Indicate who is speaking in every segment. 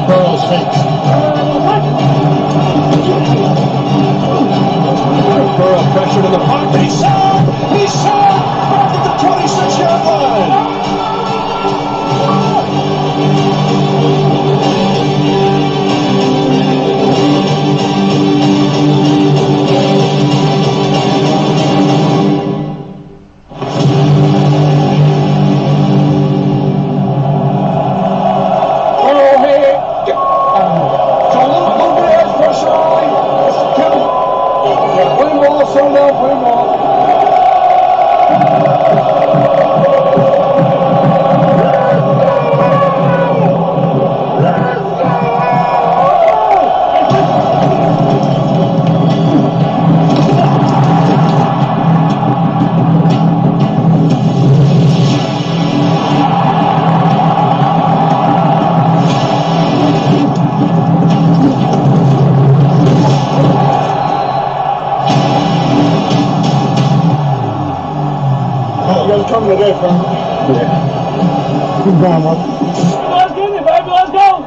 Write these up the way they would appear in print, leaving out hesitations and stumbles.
Speaker 1: Burrow's fakes. Burrow pressured in the pocket. He's sacked! Back at the 26-yard line. Coming today, friend. Yeah. Keep going, man.
Speaker 2: Let's get it, baby. Let's go.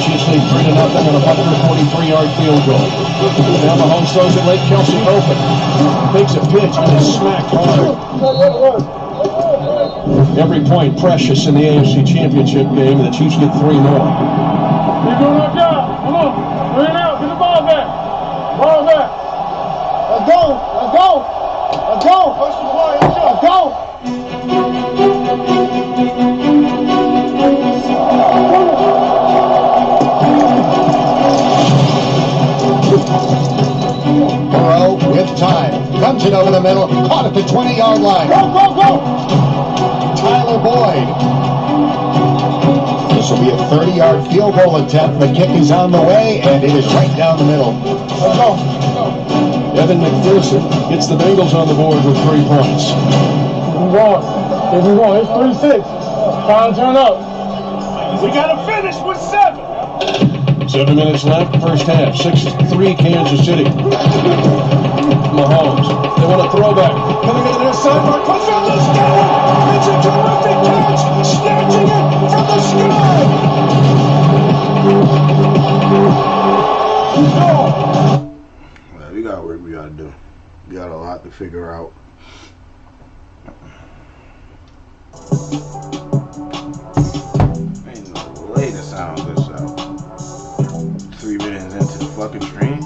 Speaker 1: Chiefs lead 3-0 on a 143-yard field goal. Now Mahomes throws it late. Kelsey open. Takes a pitch and is smacked hard. Every point precious in the AFC Championship game, and the Chiefs get 3 more.
Speaker 2: You're doing our job. Come on. Bring it out. Get the ball back. Ball back. Let's go. Let's go. Let's go. Push the ball. Let's go.
Speaker 3: Burrow with time. Comes it over the middle. Caught at the 20-yard line.
Speaker 2: Go.
Speaker 3: Tyler Boyd. This will be a 30-yard field goal attempt. The kick is on the way, and it is right down the middle.
Speaker 2: Let's go.
Speaker 1: Evan McPherson gets the Bengals on the board with 3 points.
Speaker 2: Keep him going. It's 3-6. Time to turn up. We got to finish with 7.
Speaker 1: 7 minutes left, first half. 6-3 Kansas City. Mahomes. They want a throwback. Coming to the near sideline. Touchdown, let's go! It's a terrific catch! Snatching it from the sky!
Speaker 4: Well, we got work we got to do. We got a lot to figure out. Ain't no way to sound this out. 3 minutes into the fucking stream.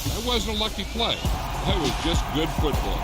Speaker 5: That wasn't a lucky play. That was just good football.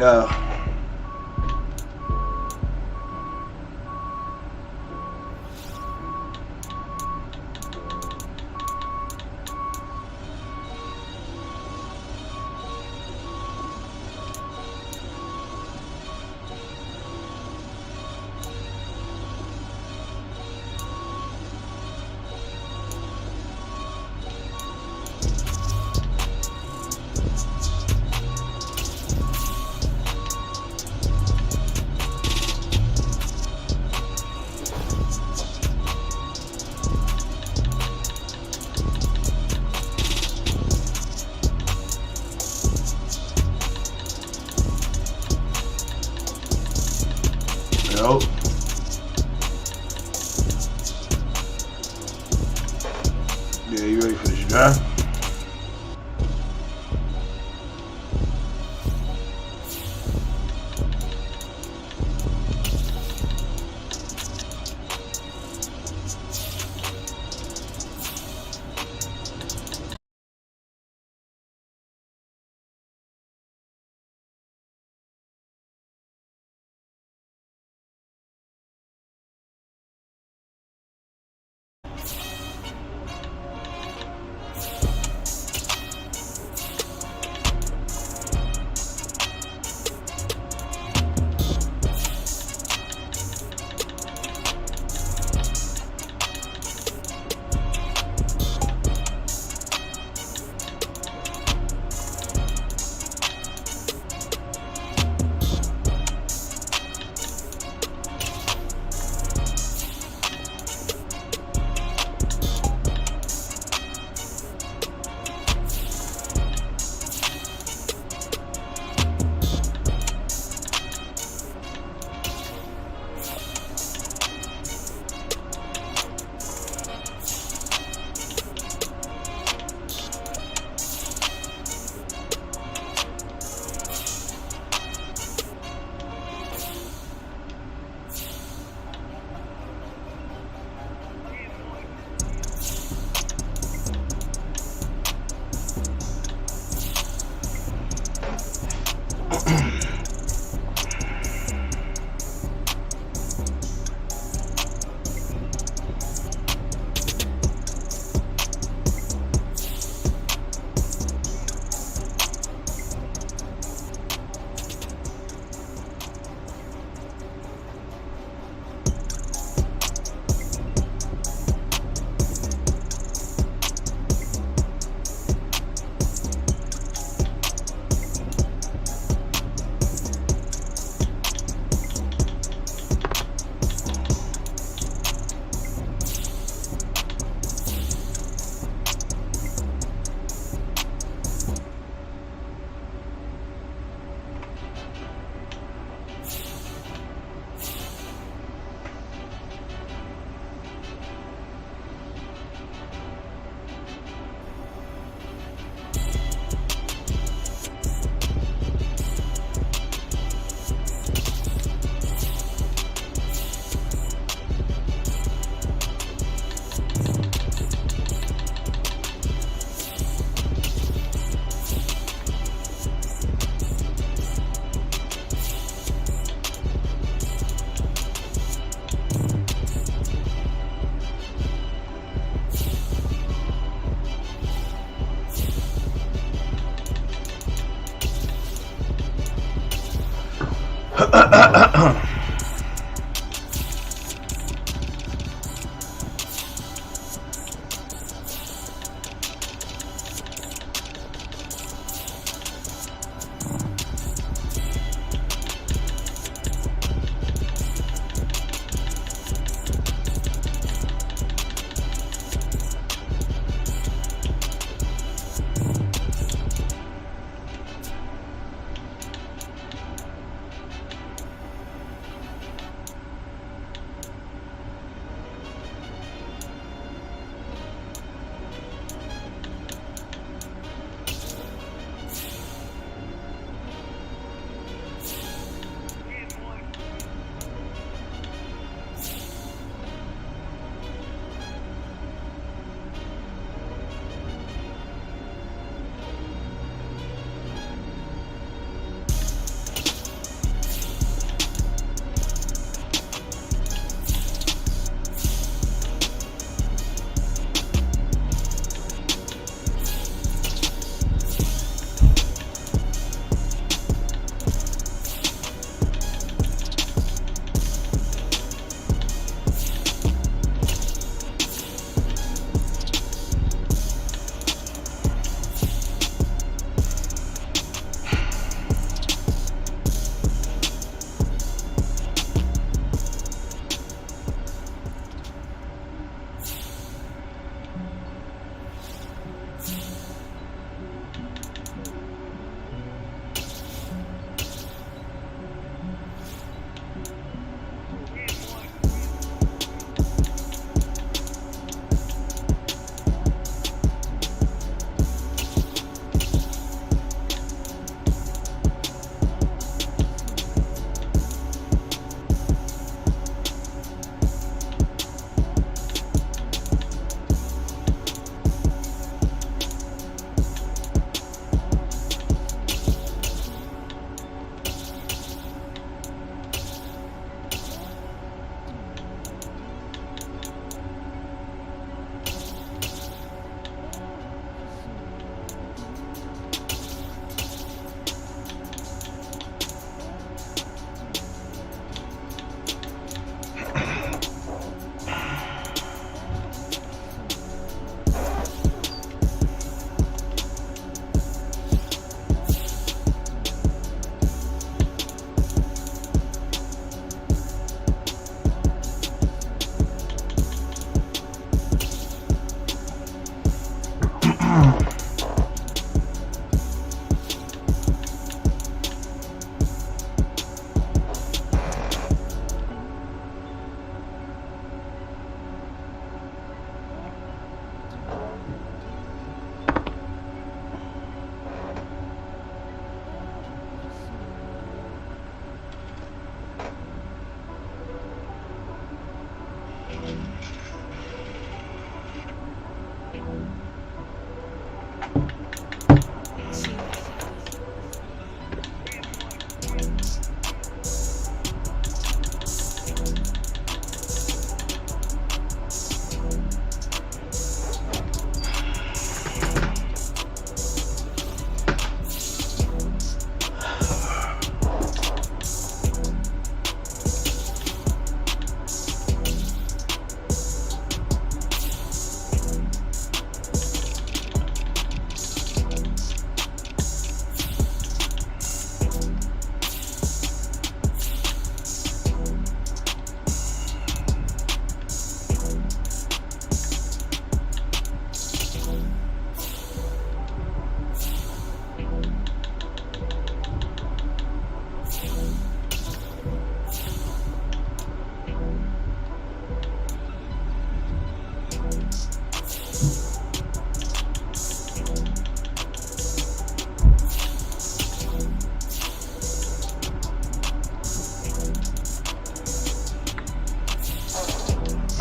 Speaker 4: go. Nope. Yeah, you ready for this drive?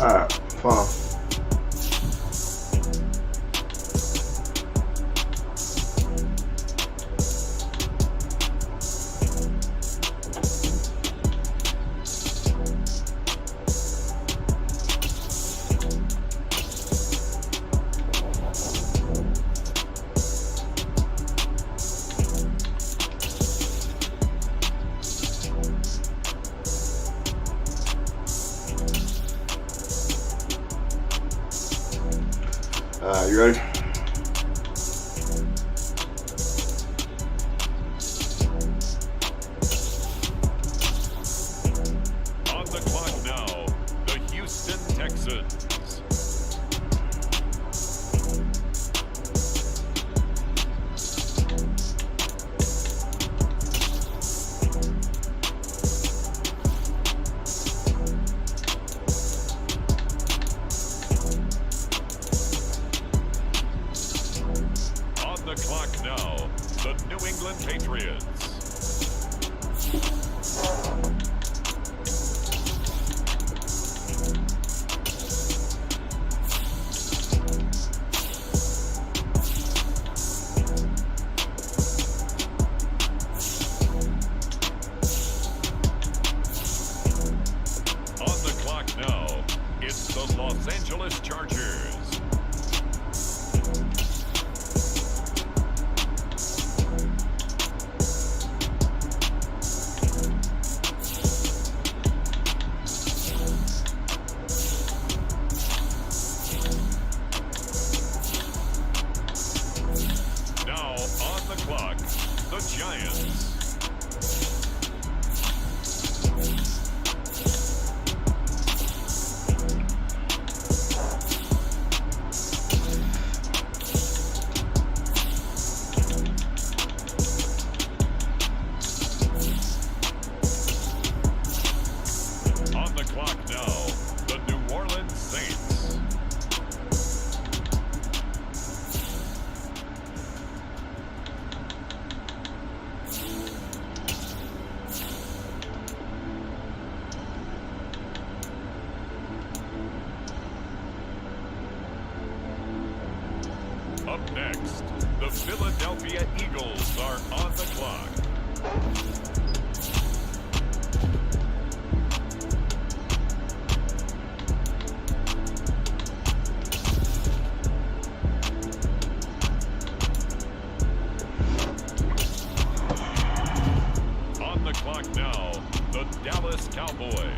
Speaker 4: Alright, fine. You ready?
Speaker 6: On the clock now, the Houston Texans. On the clock now, the New England Patriots. On the clock now, it's the Los Angeles Chargers. Now on the clock, the Giants. On the clock now, the New Orleans Saints. Up next, the Philadelphia Eagles are on the clock. On the clock now, the Dallas Cowboys.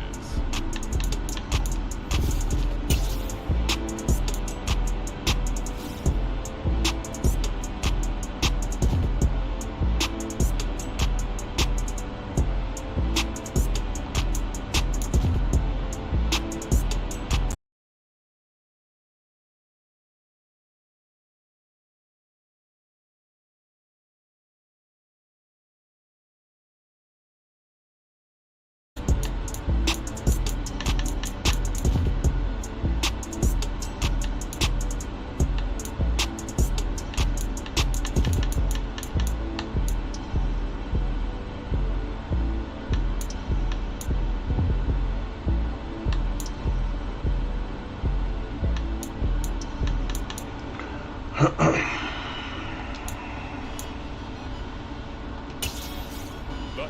Speaker 6: The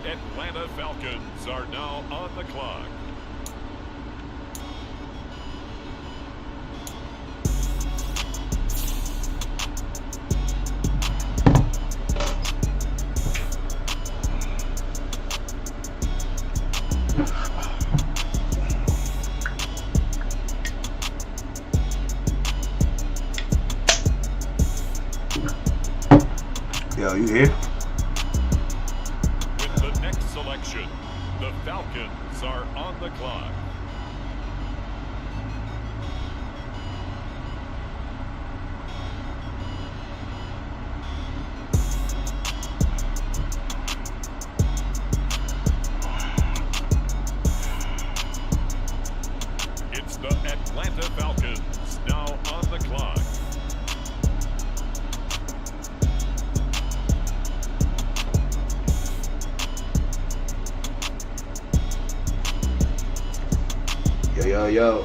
Speaker 6: Atlanta Falcons are now on the clock.
Speaker 4: Yo, you here?
Speaker 6: With the next selection, the Falcons are on the clock. It's the Atlanta Falcons now on the clock.
Speaker 4: Yo.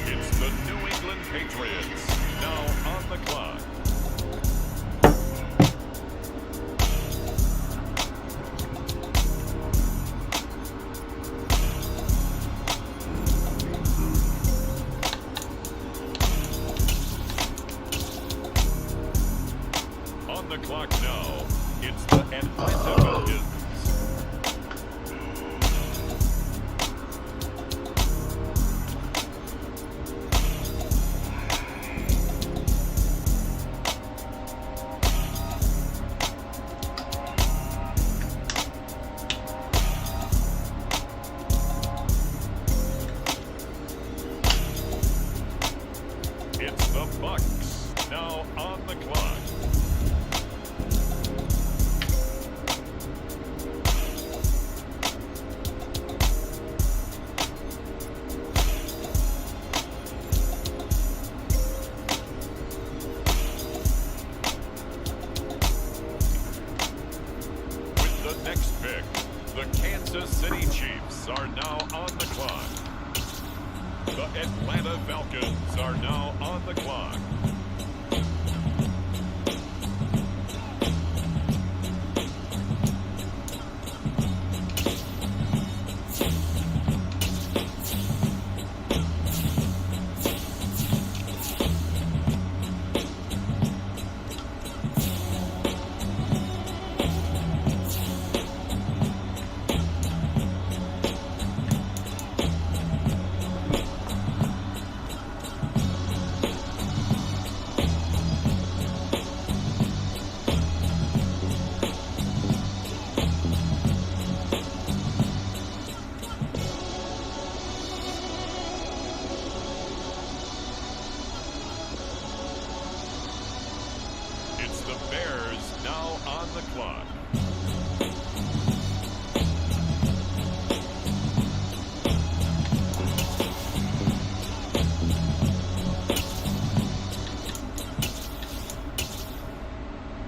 Speaker 6: It's the New England Patriots now on the clock. On the clock now, it's the Atlanta Falcons. It's the Bucks now on the clock. With the next pick, the Kansas City Chiefs are now on the clock. The Atlanta Falcons are now on the clock. It's the Bears now on the clock.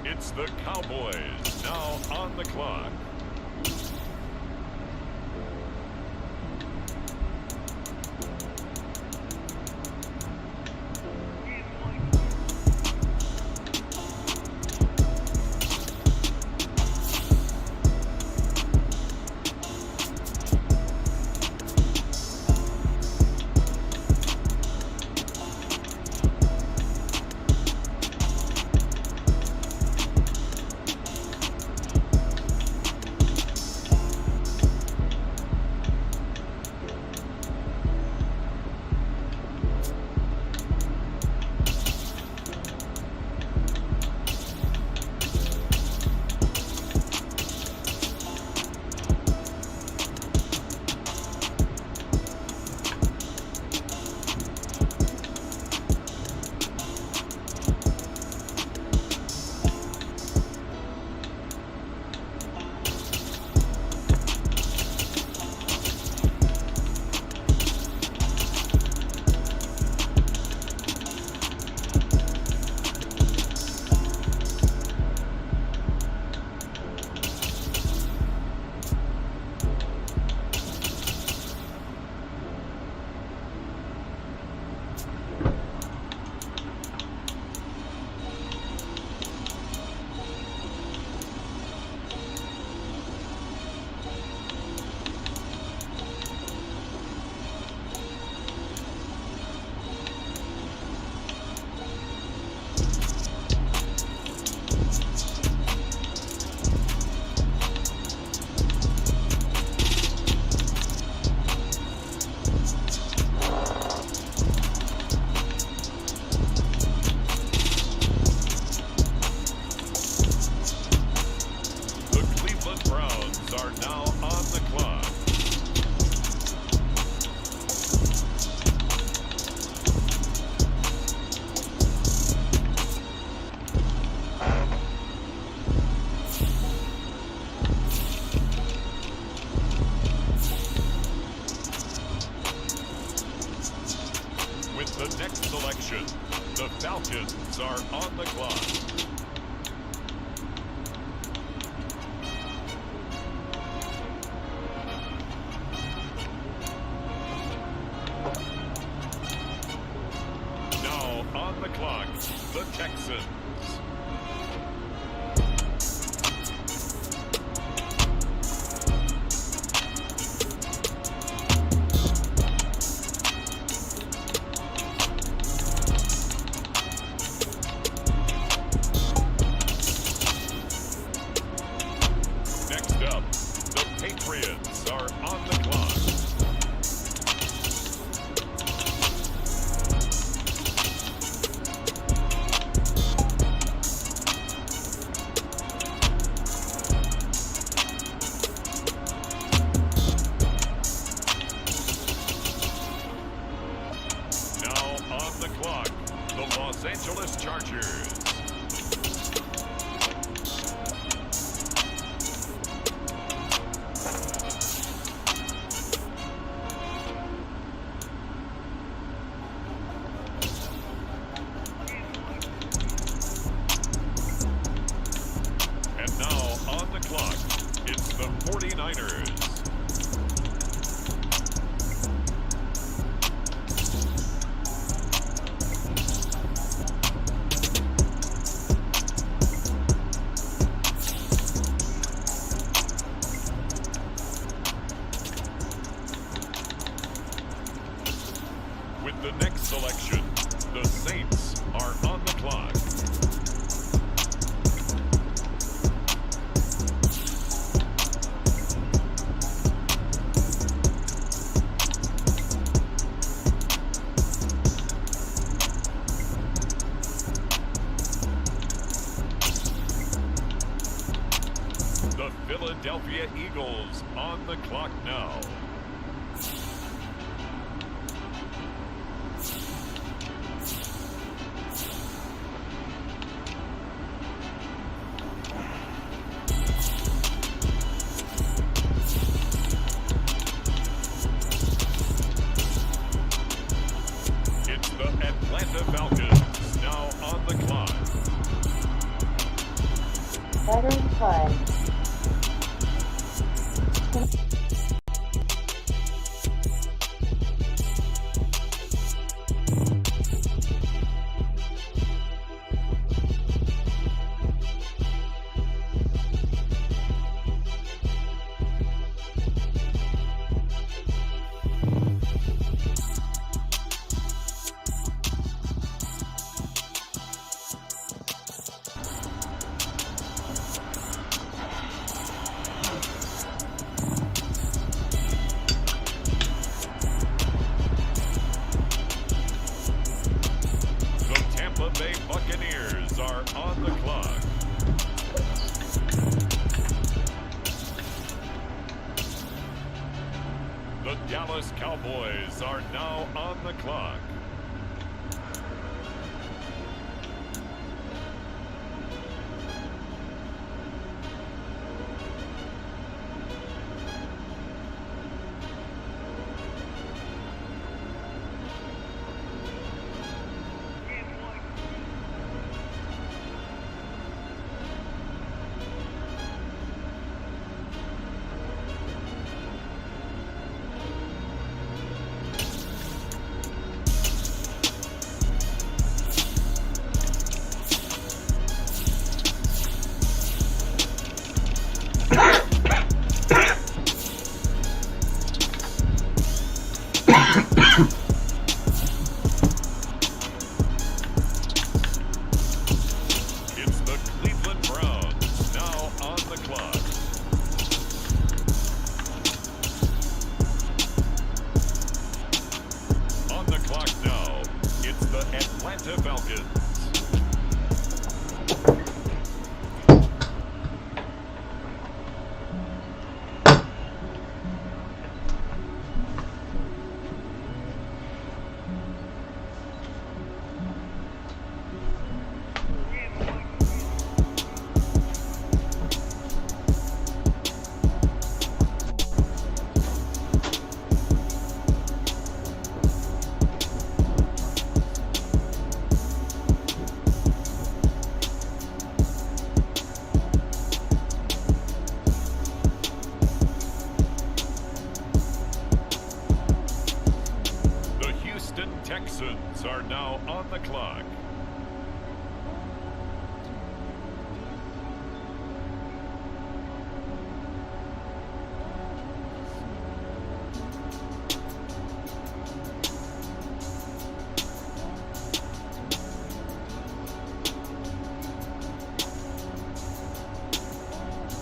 Speaker 6: It's the Cowboys now on the clock. are now on the clock. With the next selection, the Falcons are on the clock. Now on the clock, the Texans. Next up, the Patriots are on the clock. Now on the clock, the Los Angeles Chargers. And now on the clock, it's the 49ers. With the next selection, the Saints are on the clock. The Philadelphia Eagles on the clock now. It's the Atlanta Falcons now on the clock.
Speaker 7: Veteran play.
Speaker 6: The Tampa Bay Buccaneers are on the clock. The Dallas Cowboys are now on the clock.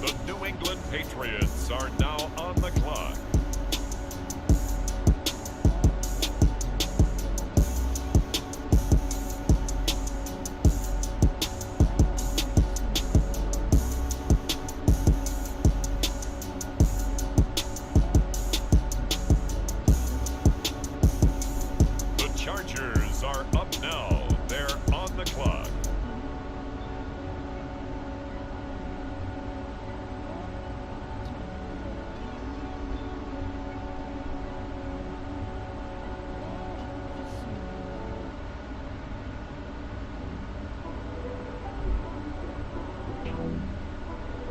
Speaker 6: The New England Patriots are now on the clock. The Chargers are up now. They're on the clock.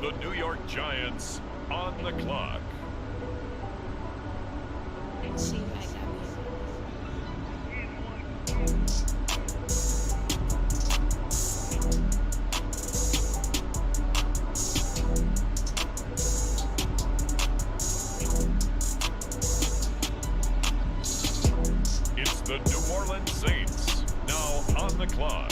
Speaker 6: The New York Giants on the clock.
Speaker 8: See, I got
Speaker 6: It's the New Orleans Saints now on the clock.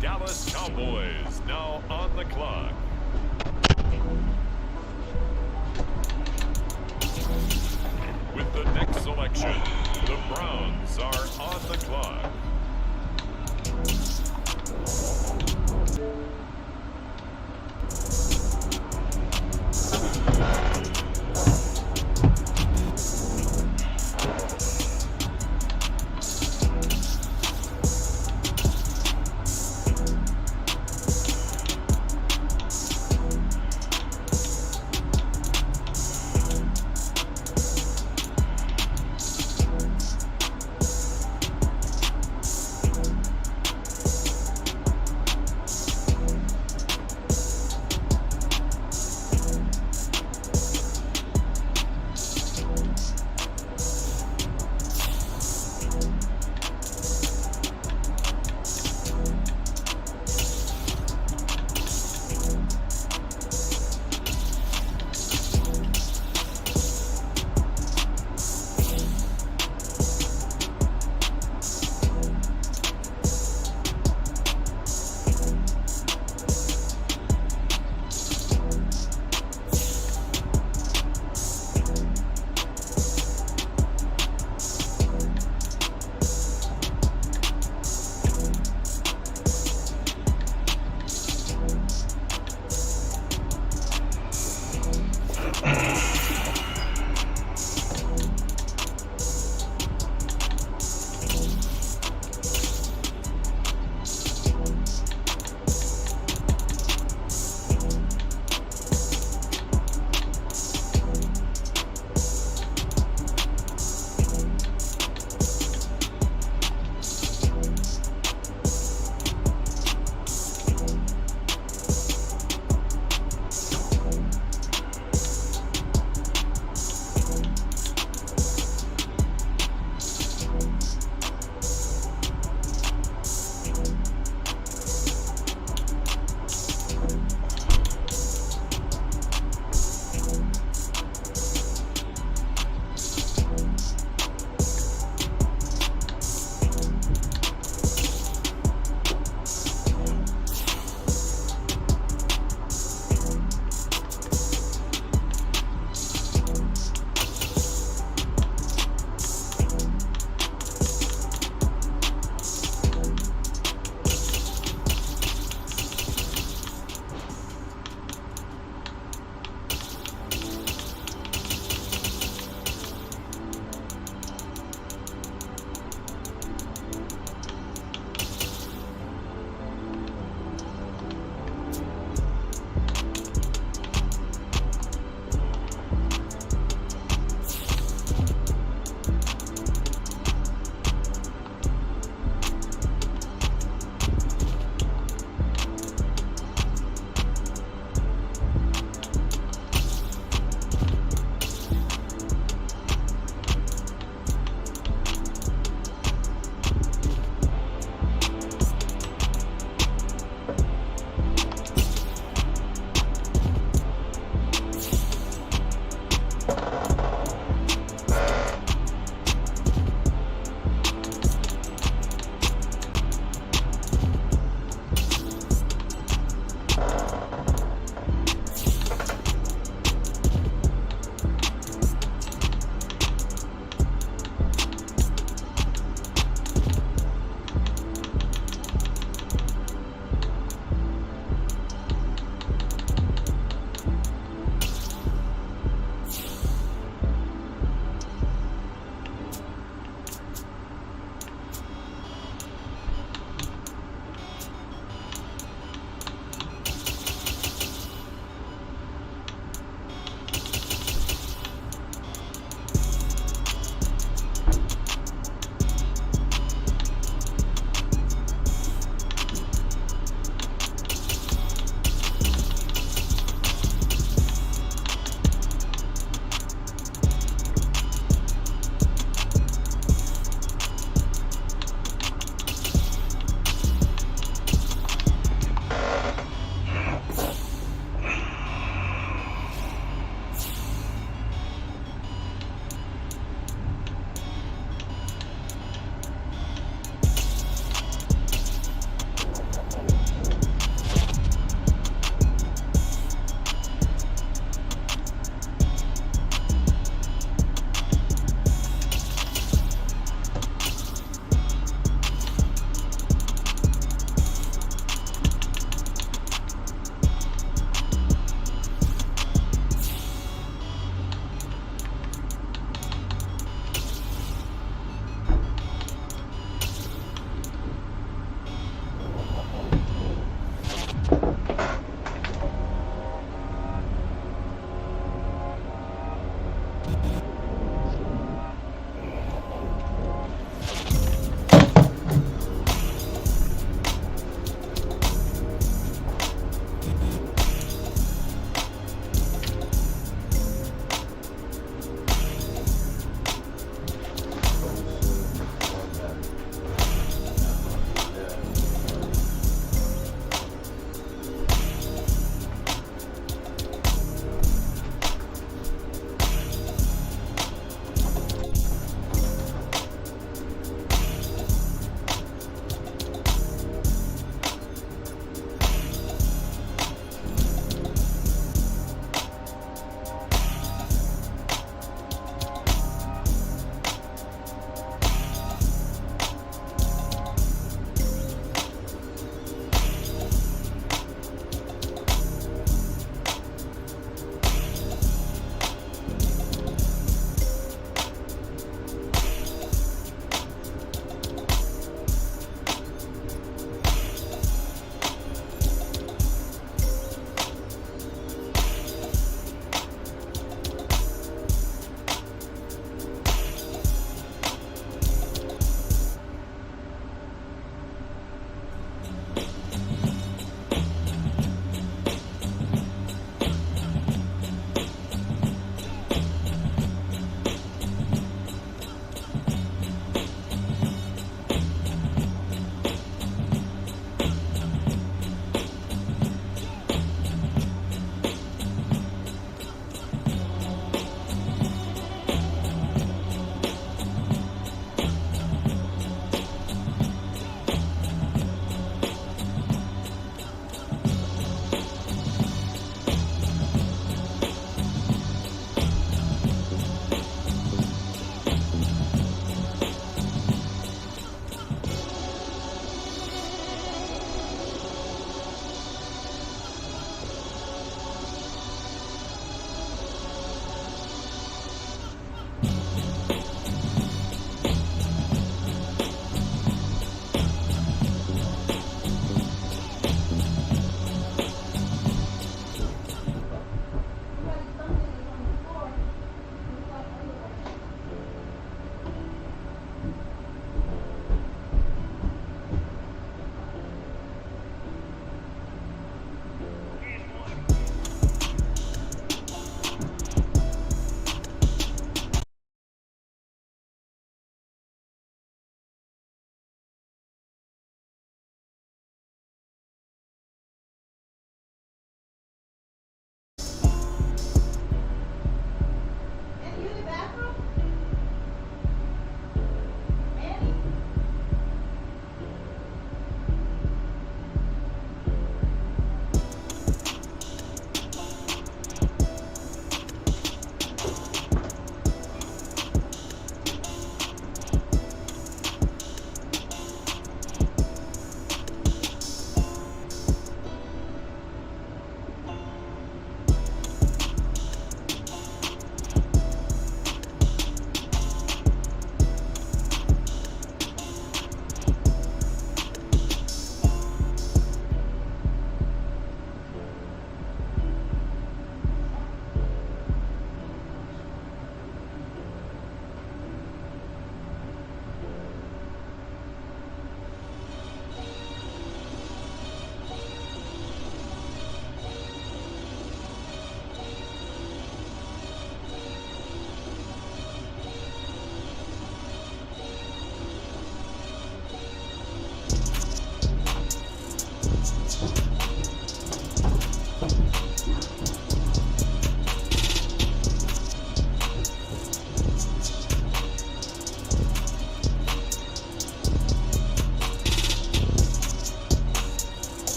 Speaker 6: Dallas Cowboys now on the clock. With the next selection, the Browns are on the clock.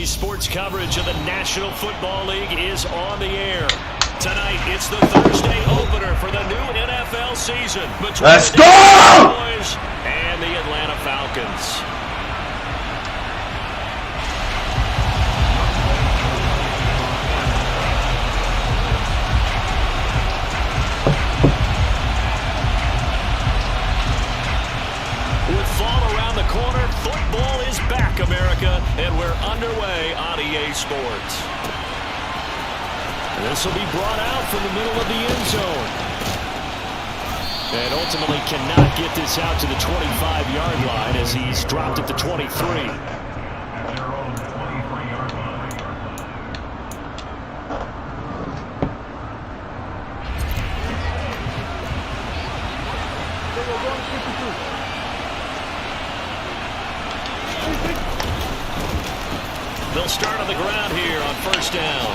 Speaker 9: NBC Sports coverage of the National Football League is on the air. Tonight, it's the Thursday opener for the new NFL season between
Speaker 4: Let's
Speaker 9: the
Speaker 4: go!
Speaker 9: Judahboyz and the Atlanta Falcons. With fall around the corner, football is back, America, and we're underway on EA Sports. This will be brought out from the middle of the end zone. And ultimately cannot get this out to the 25-yard line as he's dropped at the 23. They'll start on the ground here on first down.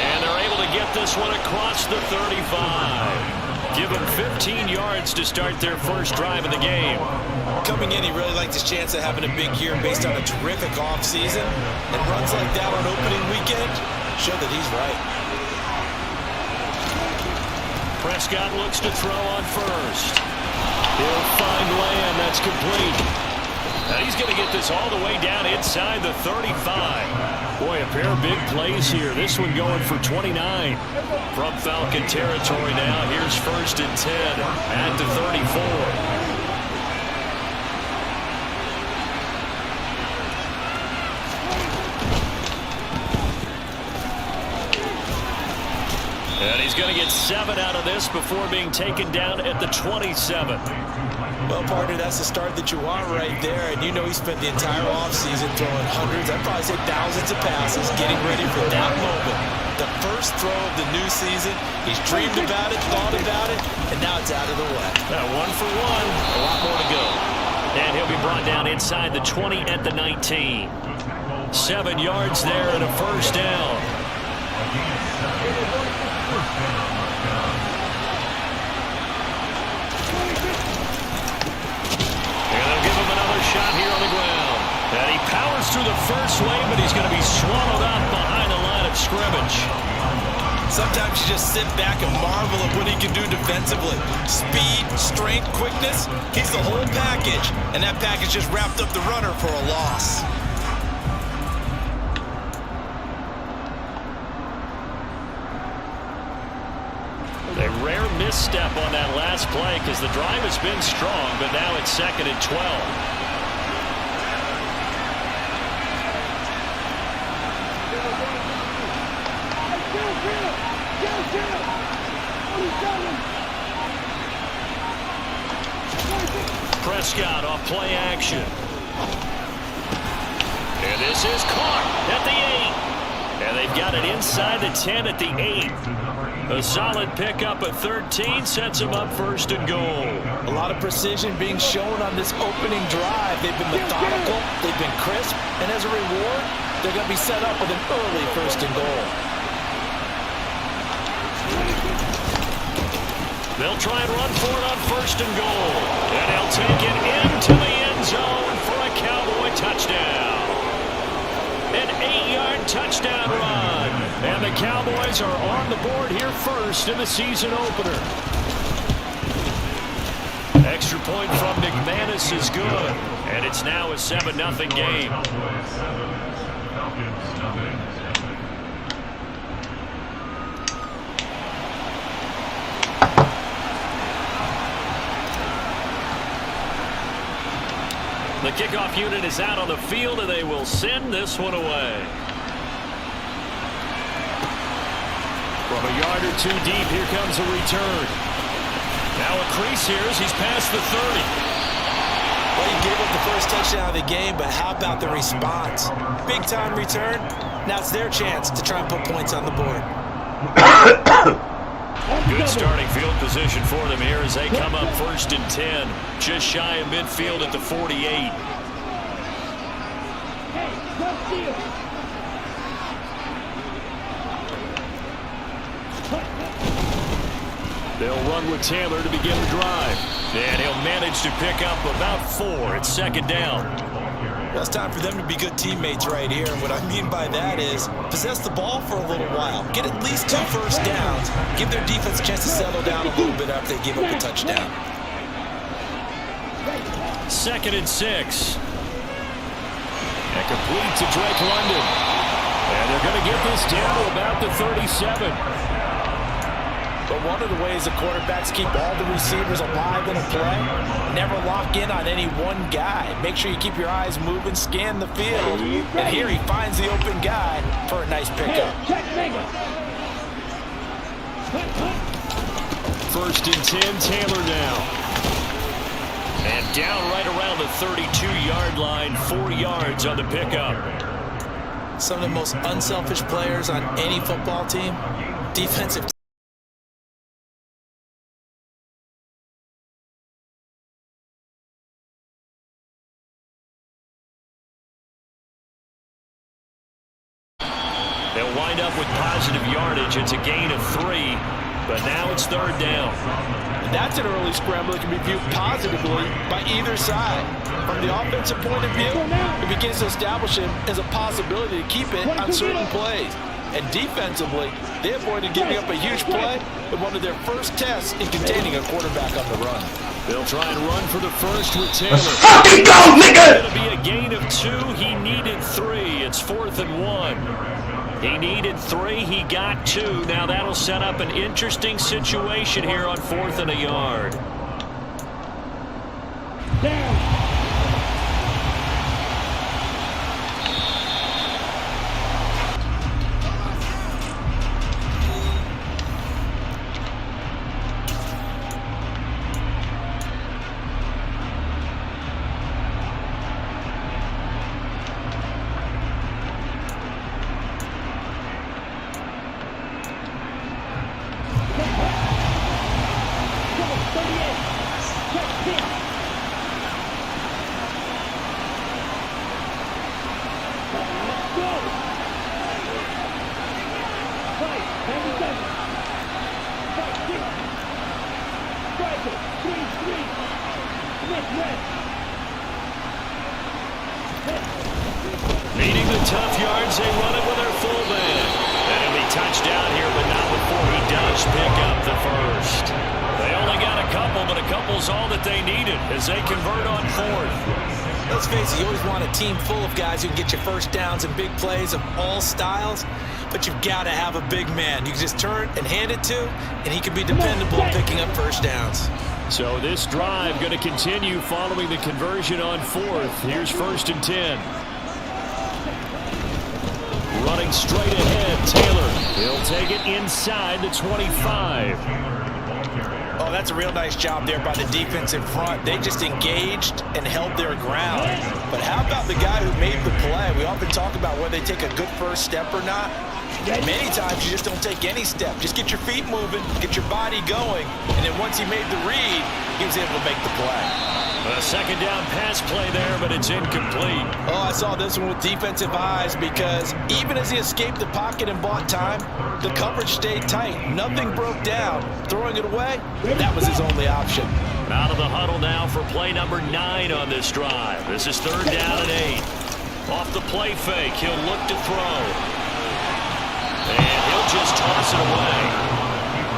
Speaker 9: And they're able to get this one across the 35. Give him 15 yards to start their first drive of the game.
Speaker 10: Coming in, he really liked his chance of having a big year based on a terrific offseason. And runs like that on opening weekend show that he's right.
Speaker 9: Prescott looks to throw on first. He'll find Lamb. That's complete. Now he's going to get this all the way down inside the 35. Boy, a pair of big plays here. This one going for 29. From Falcon territory now. Here's first and 10 at the 34. And he's going to get 7 out of this before being taken down at the 27.
Speaker 10: Well, partner, that's the start that you want right there. And you know he spent the entire offseason throwing hundreds, I'd probably say thousands of passes, getting ready for that moment. The first throw of the new season. He's dreamed about it, thought about it, and now it's out of the way.
Speaker 9: 1 for 1. A lot more to go. And he'll be brought down inside the 20 at the 19. 7 yards there and a first down. Shot here on the ground. And he powers through the first wave, but he's going to be swallowed up behind the line of scrimmage.
Speaker 10: Sometimes you just sit back and marvel at what he can do defensively. Speed, strength, quickness. He's the whole package. And that package just wrapped up the runner for a loss.
Speaker 9: A rare misstep on that last play because the drive has been strong, but now it's 2nd and 12. Prescott off play action. And this is caught at the 8. And they've got it inside the 10 at the 8. A solid pickup at 13 sets him up first and goal.
Speaker 10: A lot of precision being shown on this opening drive. They've been methodical, they've been crisp, and as a reward, they're going to be set up with an early first and goal.
Speaker 9: They'll try and run for it on first and goal. And they'll take it into the end zone for a Cowboy touchdown. An 8-yard touchdown run. And the Cowboys are on the board here first in the season opener. Extra point from McManus is good. And it's now a 7-0 game. The kickoff unit is out on the field, and they will send this one away. From a yard or two deep, here comes a return. Now a crease here as he's past the 30.
Speaker 10: Well, he gave up the first touchdown of the game, but how about the response? Big-time return. Now it's their chance to try and put points on the board.
Speaker 9: Good starting field position for them here as they come up first and 10. Just shy of midfield at the 48. They'll run with Taylor to begin the drive. And he'll manage to pick up about 4 at second down.
Speaker 10: Well, it's time for them to be good teammates right here. And what I mean by that is possess the ball for a little while. Get at least 2 first downs. Give their defense a chance to settle down a little bit after they give up a touchdown.
Speaker 9: 2nd and 6. And complete to Drake London. And they're going to get this down to about the 37.
Speaker 10: But one of the ways the quarterbacks keep all the receivers alive in a play, never lock in on any one guy. Make sure you keep your eyes moving, scan the field. And here he finds the open guy for a nice pickup.
Speaker 9: 1st and 10, Taylor now. And down right around the 32-yard line, 4 yards on the pickup.
Speaker 10: Some of the most unselfish players on any football team, defensive.
Speaker 9: They'll wind up with positive yardage. It's a gain of 3, but now it's 3rd down.
Speaker 10: That's an early scramble that can be viewed positively by either side. From the offensive point of view, it begins to establish him as a possibility to keep it on certain plays. And defensively, they avoided giving up a huge play with one of their first tests in containing a quarterback on the run.
Speaker 9: They'll try and run for the first with Taylor.
Speaker 3: Let's fucking go, nigga!
Speaker 9: It's going to be a gain of 2. He needed 3. It's 4th and 1. He needed 3. He got 2. Now that'll set up an interesting situation here on 4th and a yard. Needing the tough yards, they run it with their full band. And he'll be touchdown here, but not before he does pick up the first. They only got a couple, but a couple's all that they needed as they convert on 4th.
Speaker 10: Let's face it, you always want a team full of guys who can get you first downs and big plays of all styles, but you've got to have a big man you can just turn and hand it to, and he can be dependable at picking up first downs.
Speaker 9: So this drive going to continue following the conversion on 4th. Here's 1st and 10. Running straight ahead, Taylor. He'll take it inside the 25.
Speaker 10: Oh, that's a real nice job there by the defense in front. They just engaged and held their ground. But how about the guy who made the play? We often talk about whether they take a good first step or not. Many times you just don't take any step. Just get your feet moving, get your body going, and then once he made the read, he was able to make the play.
Speaker 9: A 2nd down pass play there, but it's incomplete.
Speaker 10: Oh, I saw this one with defensive eyes because even as he escaped the pocket and bought time, the coverage stayed tight. Nothing broke down. Throwing it away, that was his only option.
Speaker 9: Out of the huddle now for play number 9 on this drive. This is 3rd down and 8. Off the play fake, he'll look to throw. And he'll just toss it away.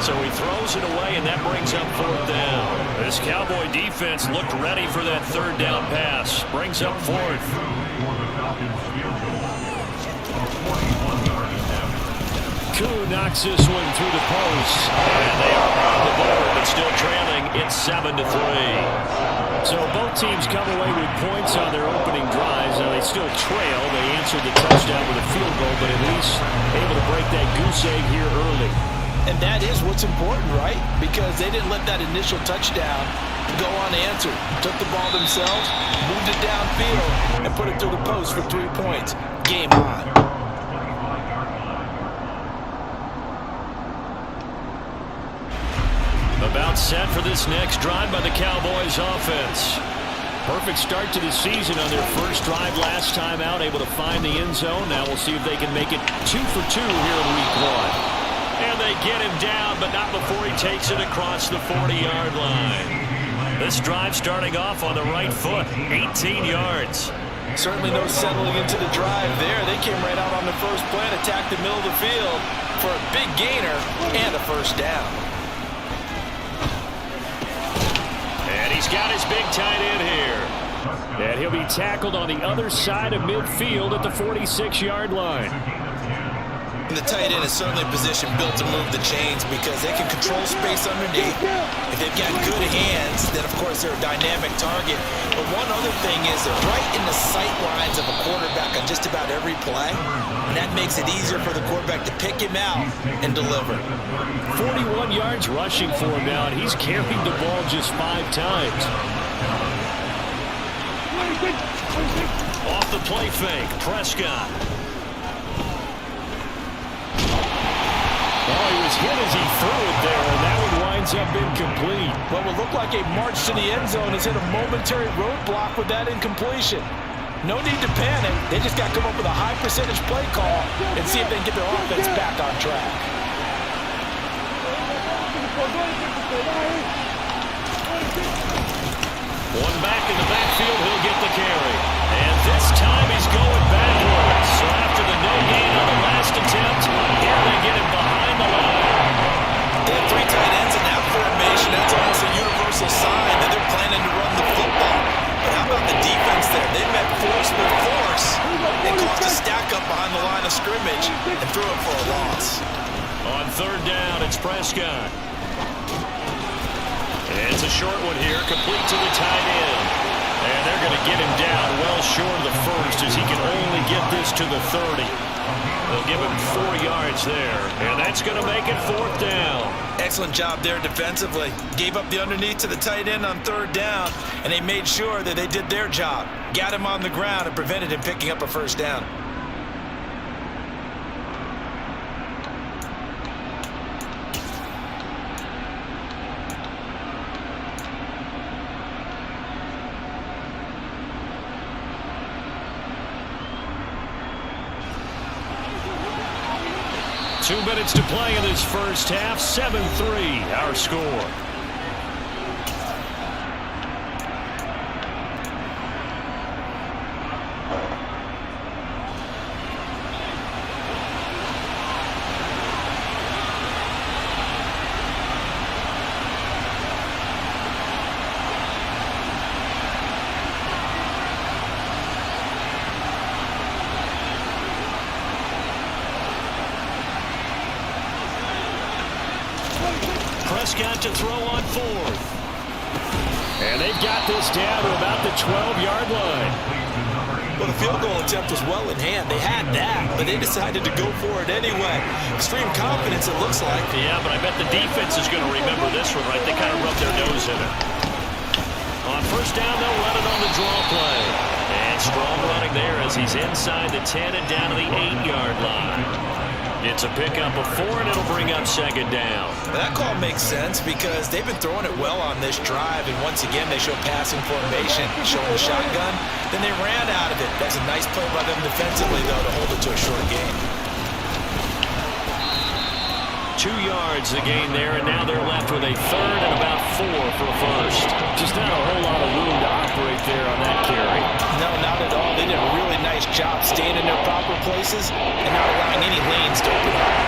Speaker 9: So he throws it away, and that brings up 4th down. This Cowboy defense looked ready for that 3rd down pass. Brings up 4th. Koo knocks this one through the post. And they are on the board, but still trailing. It's 7-3. So both teams come away with points on their opening drives. Now they still trail. They answered the touchdown with a field goal, but at least able to break that goose egg here early.
Speaker 10: And that is what's important, right? Because they didn't let that initial touchdown go unanswered. Took the ball themselves, moved it downfield, and put it through the post for 3 points. Game on.
Speaker 9: About set for this next drive by the Cowboys offense. Perfect start to the season on their first drive last time out, able to find the end zone. Now we'll see if they can make it 2 for 2 here in week 1. And they get him down, but not before he takes it across the 40-yard line. This drive starting off on the right foot, 18 yards.
Speaker 10: Certainly no settling into the drive there. They came right out on the first play and attacked the middle of the field for a big gainer and a first down.
Speaker 9: And he's got his big tight end here. And he'll be tackled on the other side of midfield at the 46-yard line.
Speaker 10: And the tight end is certainly a position built to move the chains because they can control space underneath. If they've got good hands, then of course they're a dynamic target. But one other thing is they're right in the sight lines of a quarterback on just about every play. And that makes it easier for the quarterback to pick him out and deliver.
Speaker 9: 41 yards rushing for him now, and he's carried the ball just 5 times. Off the play fake, Prescott. Oh, he was hit as he threw it there, and that one winds up incomplete.
Speaker 10: What will look like a march to the end zone has hit a momentary roadblock with that incompletion. No need to panic. They just got to come up with a high percentage play call and see if they can get their offense back on track.
Speaker 9: One back in the backfield, he'll get the carry. And this time he's going backwards. So after the no gain on the last attempt, here they get him behind the line.
Speaker 10: They have 3 tight ends in that formation. That's almost a universal sign that they're planning to run the football. But how about the defense there? They met force with force and caused a stack up behind the line of scrimmage and threw it for a loss.
Speaker 9: On third down, it's Prescott. It's a short one here, complete to the tight end. And they're going to get him down well short of the first as he can only get this to the 30. They'll give him 4 yards there, and that's going to make it 4th down.
Speaker 10: Excellent job there defensively. Gave up the underneath to the tight end on third down, and they made sure that they did their job. Got him on the ground and prevented him picking up a first down.
Speaker 9: Two minutes to play in this first half. 7-3, our score. Prescott to throw on 4th. And they've got this down to about the 12-yard line.
Speaker 10: Well, the field goal attempt was well in hand. They had that, but they decided to go for it anyway. Extreme confidence, it looks like.
Speaker 9: Yeah, but I bet the defense is going to remember this one, right? They kind of rubbed their nose in it. On first down, they'll run it on the draw play. And strong running there as he's inside the 10 and down to the 8-yard line. It's a pickup of 4, and it'll bring up 2nd down.
Speaker 10: That call makes sense because they've been throwing it well on this drive, and once again they show passing formation, showing the shotgun. Then they ran out of it. That's a nice play by them defensively, though, to hold it to a short gain.
Speaker 9: 2 yards the gain there, and now they're left with a 3rd and about 4 for a first. Just not a whole lot of room to operate there on that carry.
Speaker 10: No, not at all. They did a really nice job staying in their proper places and not allowing any lanes to open up.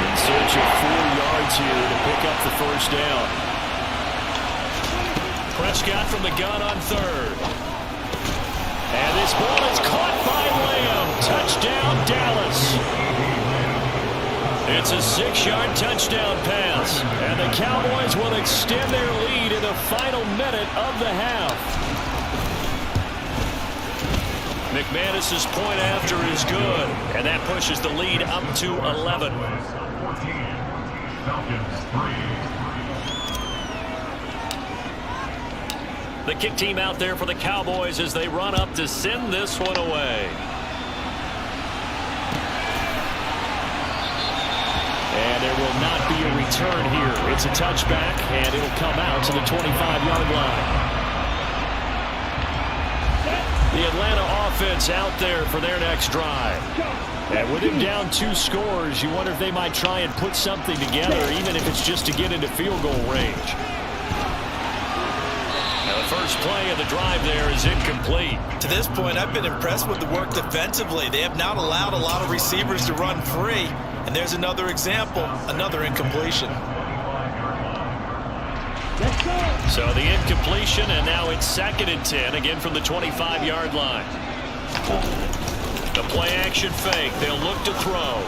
Speaker 9: In search of 4 yards here to pick up the first down. Prescott from the gun on 3rd. And this ball is caught by Lamb. Touchdown, Dallas. It's a 6-yard touchdown pass, and the Cowboys will extend their lead in the final minute of the half. McManus's point after is good, and that pushes the lead up to 11. The kick team out there for the Cowboys as they run up to send this one away. And there will not be a return here. It's a touchback, and it'll come out to the 25-yard line. The Atlanta offense out there for their next drive. And with him down 2 scores, you wonder if they might try and put something together, even if it's just to get into field goal range. Now the first first play of the drive there is incomplete.
Speaker 10: To this point, I've been impressed with the work defensively. They have not allowed a lot of receivers to run free. And there's another example, another incompletion.
Speaker 9: So the incompletion, and now it's 2nd and 10, again from the 25-yard line. The play action fake. They'll look to throw.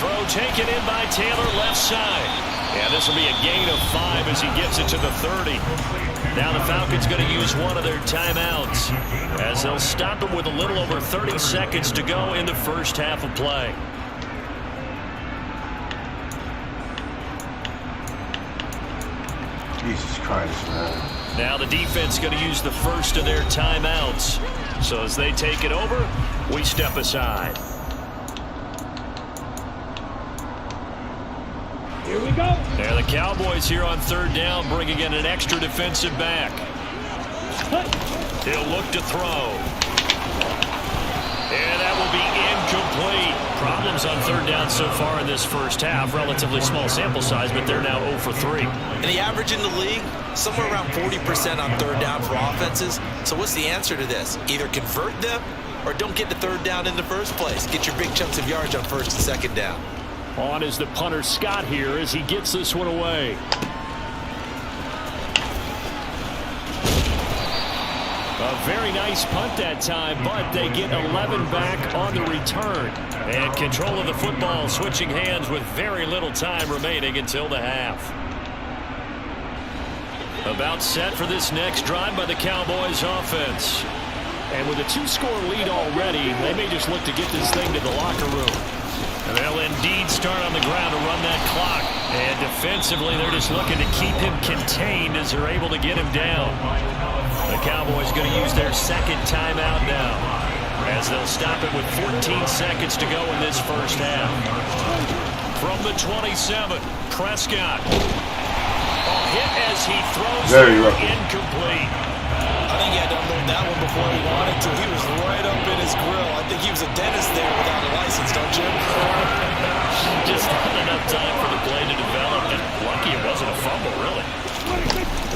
Speaker 9: Throw taken in by Taylor, left side. Yeah, this will be a gain of 5 as he gets it to the 30. Now the Falcons going to use one of their timeouts as they'll stop them with a little over 30 seconds to go in the first half of play.
Speaker 4: Jesus Christ, man.
Speaker 9: Now the defense going to use the first of their timeouts. So as they take it over, we step aside.
Speaker 2: Here we go.
Speaker 9: There the Cowboys here on 3rd down, bringing in an extra defensive back. He'll look to throw. And that will be incomplete. Problems on 3rd down so far in this first half. Relatively small sample size, but they're now 0 for 3.
Speaker 10: And the average in the league, somewhere around 40% on 3rd down for offenses. So what's the answer to this? Either convert them or don't get the 3rd down in the first place. Get your big chunks of yards on 1st and 2nd down.
Speaker 9: On is the punter Scott here as he gets this one away. A very nice punt that time, but they get 11 back on the return. And control of the football switching hands with very little time remaining until the half. About set for this next drive by the Cowboys offense. And with a 2-score lead already, they may just look to get this thing to the locker room. And they'll indeed start on the ground to run that clock. And defensively, they're just looking to keep him contained as they're able to get him down. The Cowboys going to use their 2nd timeout now, as they'll stop it with 14 seconds to go in this first half. From the 27, Prescott. Hit as he throws
Speaker 4: Very
Speaker 9: it,
Speaker 4: rough.
Speaker 9: incomplete.
Speaker 10: I think he had to unload that one before he wanted to. He was right up in his grill. I think he was a dentist there without a license, don't you?
Speaker 9: Just not enough time for the play to develop, and lucky it wasn't a fumble, really.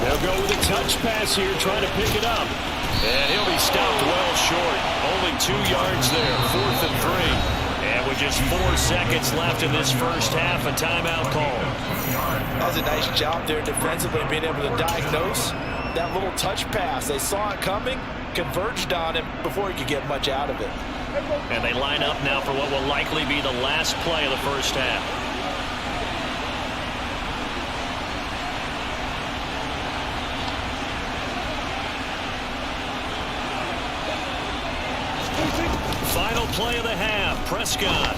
Speaker 9: They'll go with a touch pass here, trying to pick it up. And he'll be stopped well short. Only 2 yards there, 4th and 3. And with just 4 seconds left in this first half, a timeout call.
Speaker 10: That was a nice job there defensively, being able to diagnose that little touch pass. They saw it coming, converged on him before he could get much out of it.
Speaker 9: And they line up now for what will likely be the last play of the first half. Final play of the half, Prescott.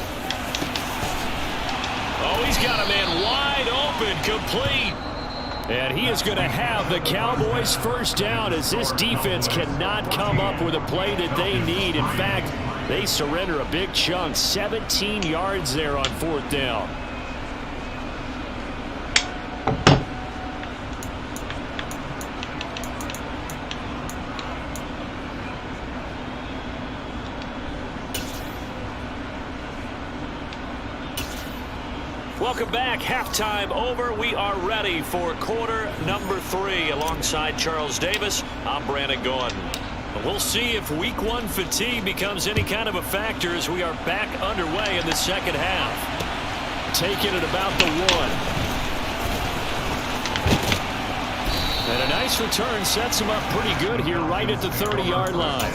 Speaker 9: Oh, he's got a man wide open, complete. And he is going to have the Cowboys first down as this defense cannot come up with a play that they need. In fact, they surrender a big chunk, 17 yards there on 4th down. Welcome back. Halftime over. We are ready for quarter number 3. Alongside Charles Davis, I'm Brandon Gordon. We'll see if week 1 fatigue becomes any kind of a factor as we are back underway in the second half. Taking it about the 1. And a nice return sets him up pretty good here right at the 30-yard line.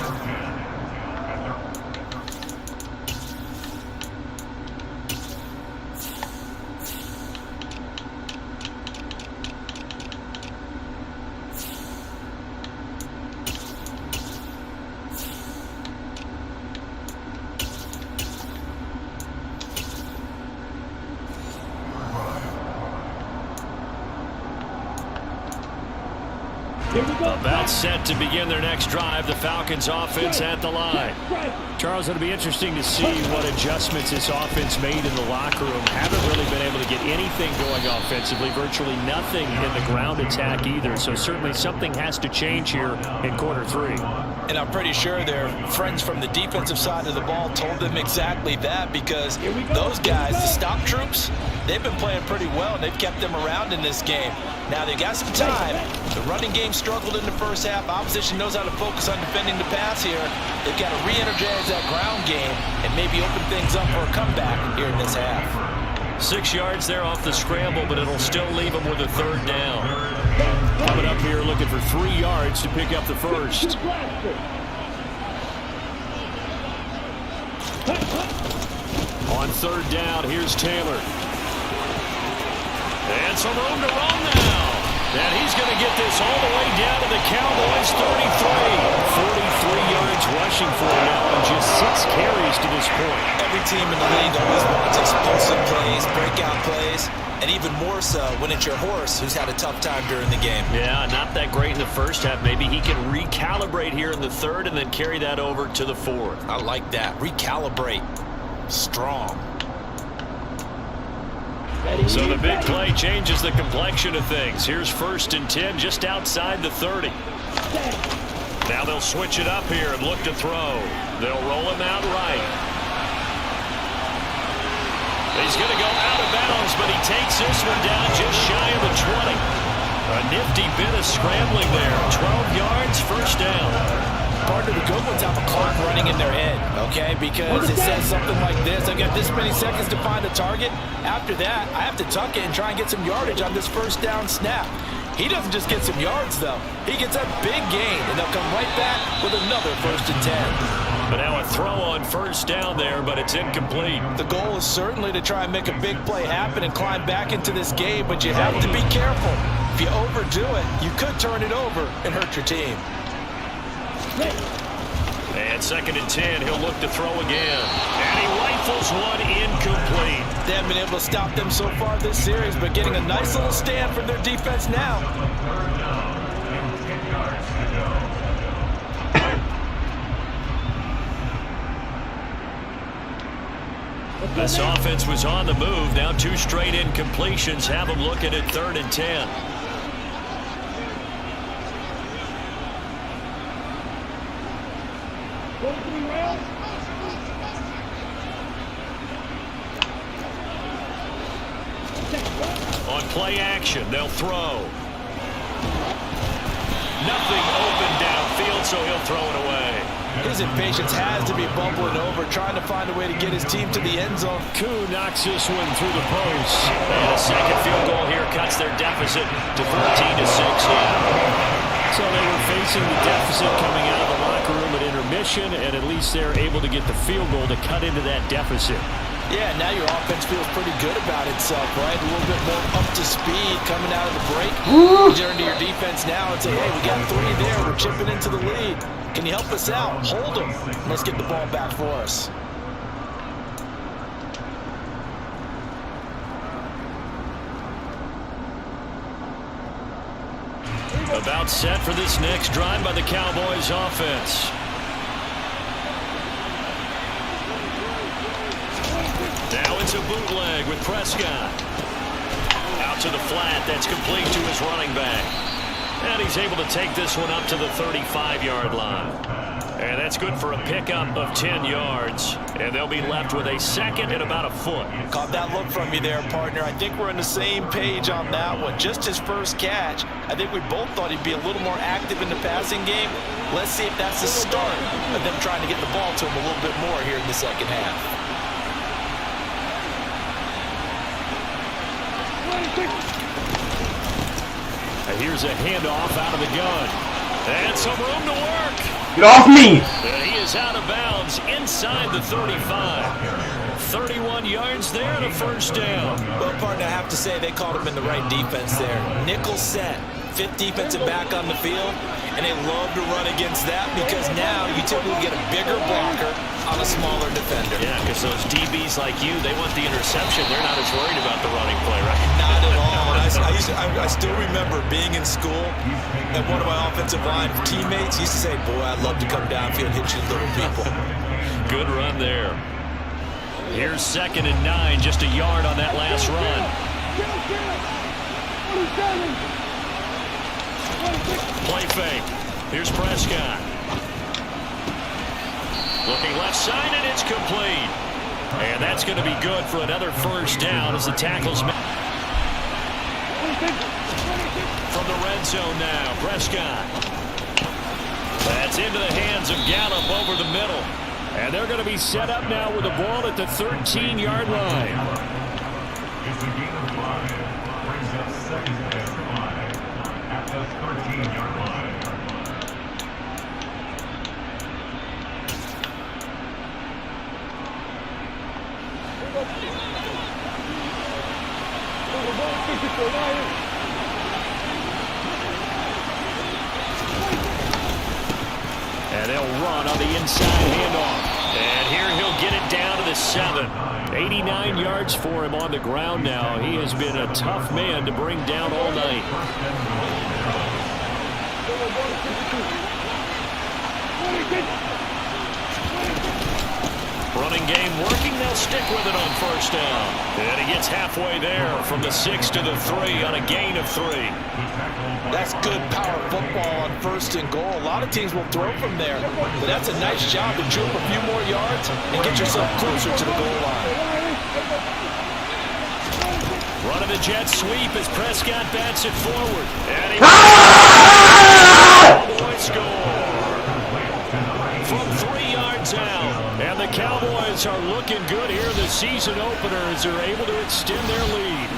Speaker 9: About set to begin their next drive. The Falcons offense at the line. Charles, it'll be interesting to see what adjustments this offense made in the locker room. Haven't really been able to get anything going offensively. Virtually nothing in the ground attack either. So certainly something has to change here in quarter 3.
Speaker 10: And I'm pretty sure their friends from the defensive side of the ball told them exactly that, because those guys, the stop troops, they've been playing pretty well. They've kept them around in this game. Now they got some time. The running game's struggled in the first half. Opposition knows how to focus on defending the pass here. They've got to re-energize that ground game and maybe open things up for a comeback here in this half.
Speaker 9: 6 yards there off the scramble, but it'll still leave them with a 3rd down. Coming up here looking for 3 yards to pick up the first. On 3rd down, here's Taylor. And some room to run now. And he's going to get this all the way down to the Cowboys' 33. 43 yards rushing for him now on just 6 carries to this point.
Speaker 10: Every team in the league always wants explosive plays, breakout plays, and even more so when it's your horse who's had a tough time during the game.
Speaker 9: Yeah, not that great in the first half. Maybe he can recalibrate here in the 3rd and then carry that over to the 4th.
Speaker 10: I like that. Recalibrate. Strong.
Speaker 9: So the big play changes the complexion of things. Here's 1st and 10 just outside the 30. Now they'll switch it up here and look to throw. They'll roll him out right. He's going to go out of bounds, but he takes this one down just shy of the 20. A nifty bit of scrambling there. 12 yards, 1st down.
Speaker 10: Part of the good ones have a clock running in their head, okay? Because it says something like this. I've got this many seconds to find a target. After that, I have to tuck it and try and get some yardage on this 1st down snap. He doesn't just get some yards, though. He gets a big gain, and they'll come right back with another 1st and 10.
Speaker 9: But now a throw on 1st down there, but it's incomplete.
Speaker 10: The goal is certainly to try and make a big play happen and climb back into this game, but you have to be careful. If you overdo it, you could turn it over and hurt your team.
Speaker 9: And 2nd and 10, he'll look to throw again. And he rifles one incomplete.
Speaker 10: They haven't been able to stop them so far this series, but getting a nice little stand from their defense now.
Speaker 9: This offense was on the move. Now 2 straight incompletions have them looking at 3rd and 10. On play action, they'll throw. Nothing open downfield, so he'll throw it away.
Speaker 10: His impatience has to be bubbling over, trying to find a way to get his team to the end zone.
Speaker 9: Koo knocks this one through the post. And a 2nd field goal here cuts their deficit to 14-6 now. So they were facing the deficit coming out of the locker room at intermission, and at least they're able to get the field goal to cut into that deficit.
Speaker 10: Yeah, now your offense feels pretty good about itself, right? A little bit more up to speed coming out of the break. You turn to your defense now and say, hey, we got 3 there. We're chipping into the lead. Can you help us out? Hold them. Let's get the ball back for us.
Speaker 9: About set for this next drive by the Cowboys offense. Now it's a bootleg with Prescott. Out to the flat. That's complete to his running back. And he's able to take this one up to the 35-yard line. And that's good for a pickup of 10 yards. And they'll be left with a 2nd and about a foot.
Speaker 10: Caught that look from you there, partner. I think we're on the same page on that one. Just his first catch. I think we both thought he'd be a little more active in the passing game. Let's see if that's the start of them trying to get the ball to him a little bit more here in the 2nd half.
Speaker 9: And here's a handoff out of the gun. And some room to work.
Speaker 2: Get off me!
Speaker 9: He is out of bounds inside the 35. 31 yards there and a 1st down.
Speaker 10: Well, partner, I have to say they called him in the right defense there. Nickel set. 5th defensive back on the field, and they love to run against that because now you typically get a bigger blocker on a smaller defender.
Speaker 9: Yeah, because those DBs like you, they want the interception. They're not as worried about the running play, right?
Speaker 10: Not at all. I still remember being in school, and one of my offensive line teammates used to say, boy, I'd love to come downfield and hit you little people.
Speaker 9: Good run there. Here's 2nd and 9, just a yard on that last run. Play fake. Here's Prescott. Looking left side, and it's complete. And that's going to be good for another 1st down as the tackles. From from the red zone now. Prescott. That's into the hands of Gallup over the middle. And they're going to be set up now with the ball at the 13-yard line.
Speaker 6: It's a gain of 5. Brings up second and 5 at the 13-yard line.
Speaker 9: And they'll run on the inside handoff. And here he'll get it down to the 7. 89 yards for him on the ground now. He has been a tough man to bring down all night. Running game working. They'll stick with it on first down. And he gets halfway there from the 6 to the 3 on a gain of 3.
Speaker 10: That's good power football on first and goal. A lot of teams will throw from there, but that's a nice job to jump a few more yards and get yourself closer to the goal line.
Speaker 9: Running the jet sweep as Prescott bats it forward. And he Cowboys score from 3 yards out. And the Cowboys are looking good here. The season openers are able to extend their lead.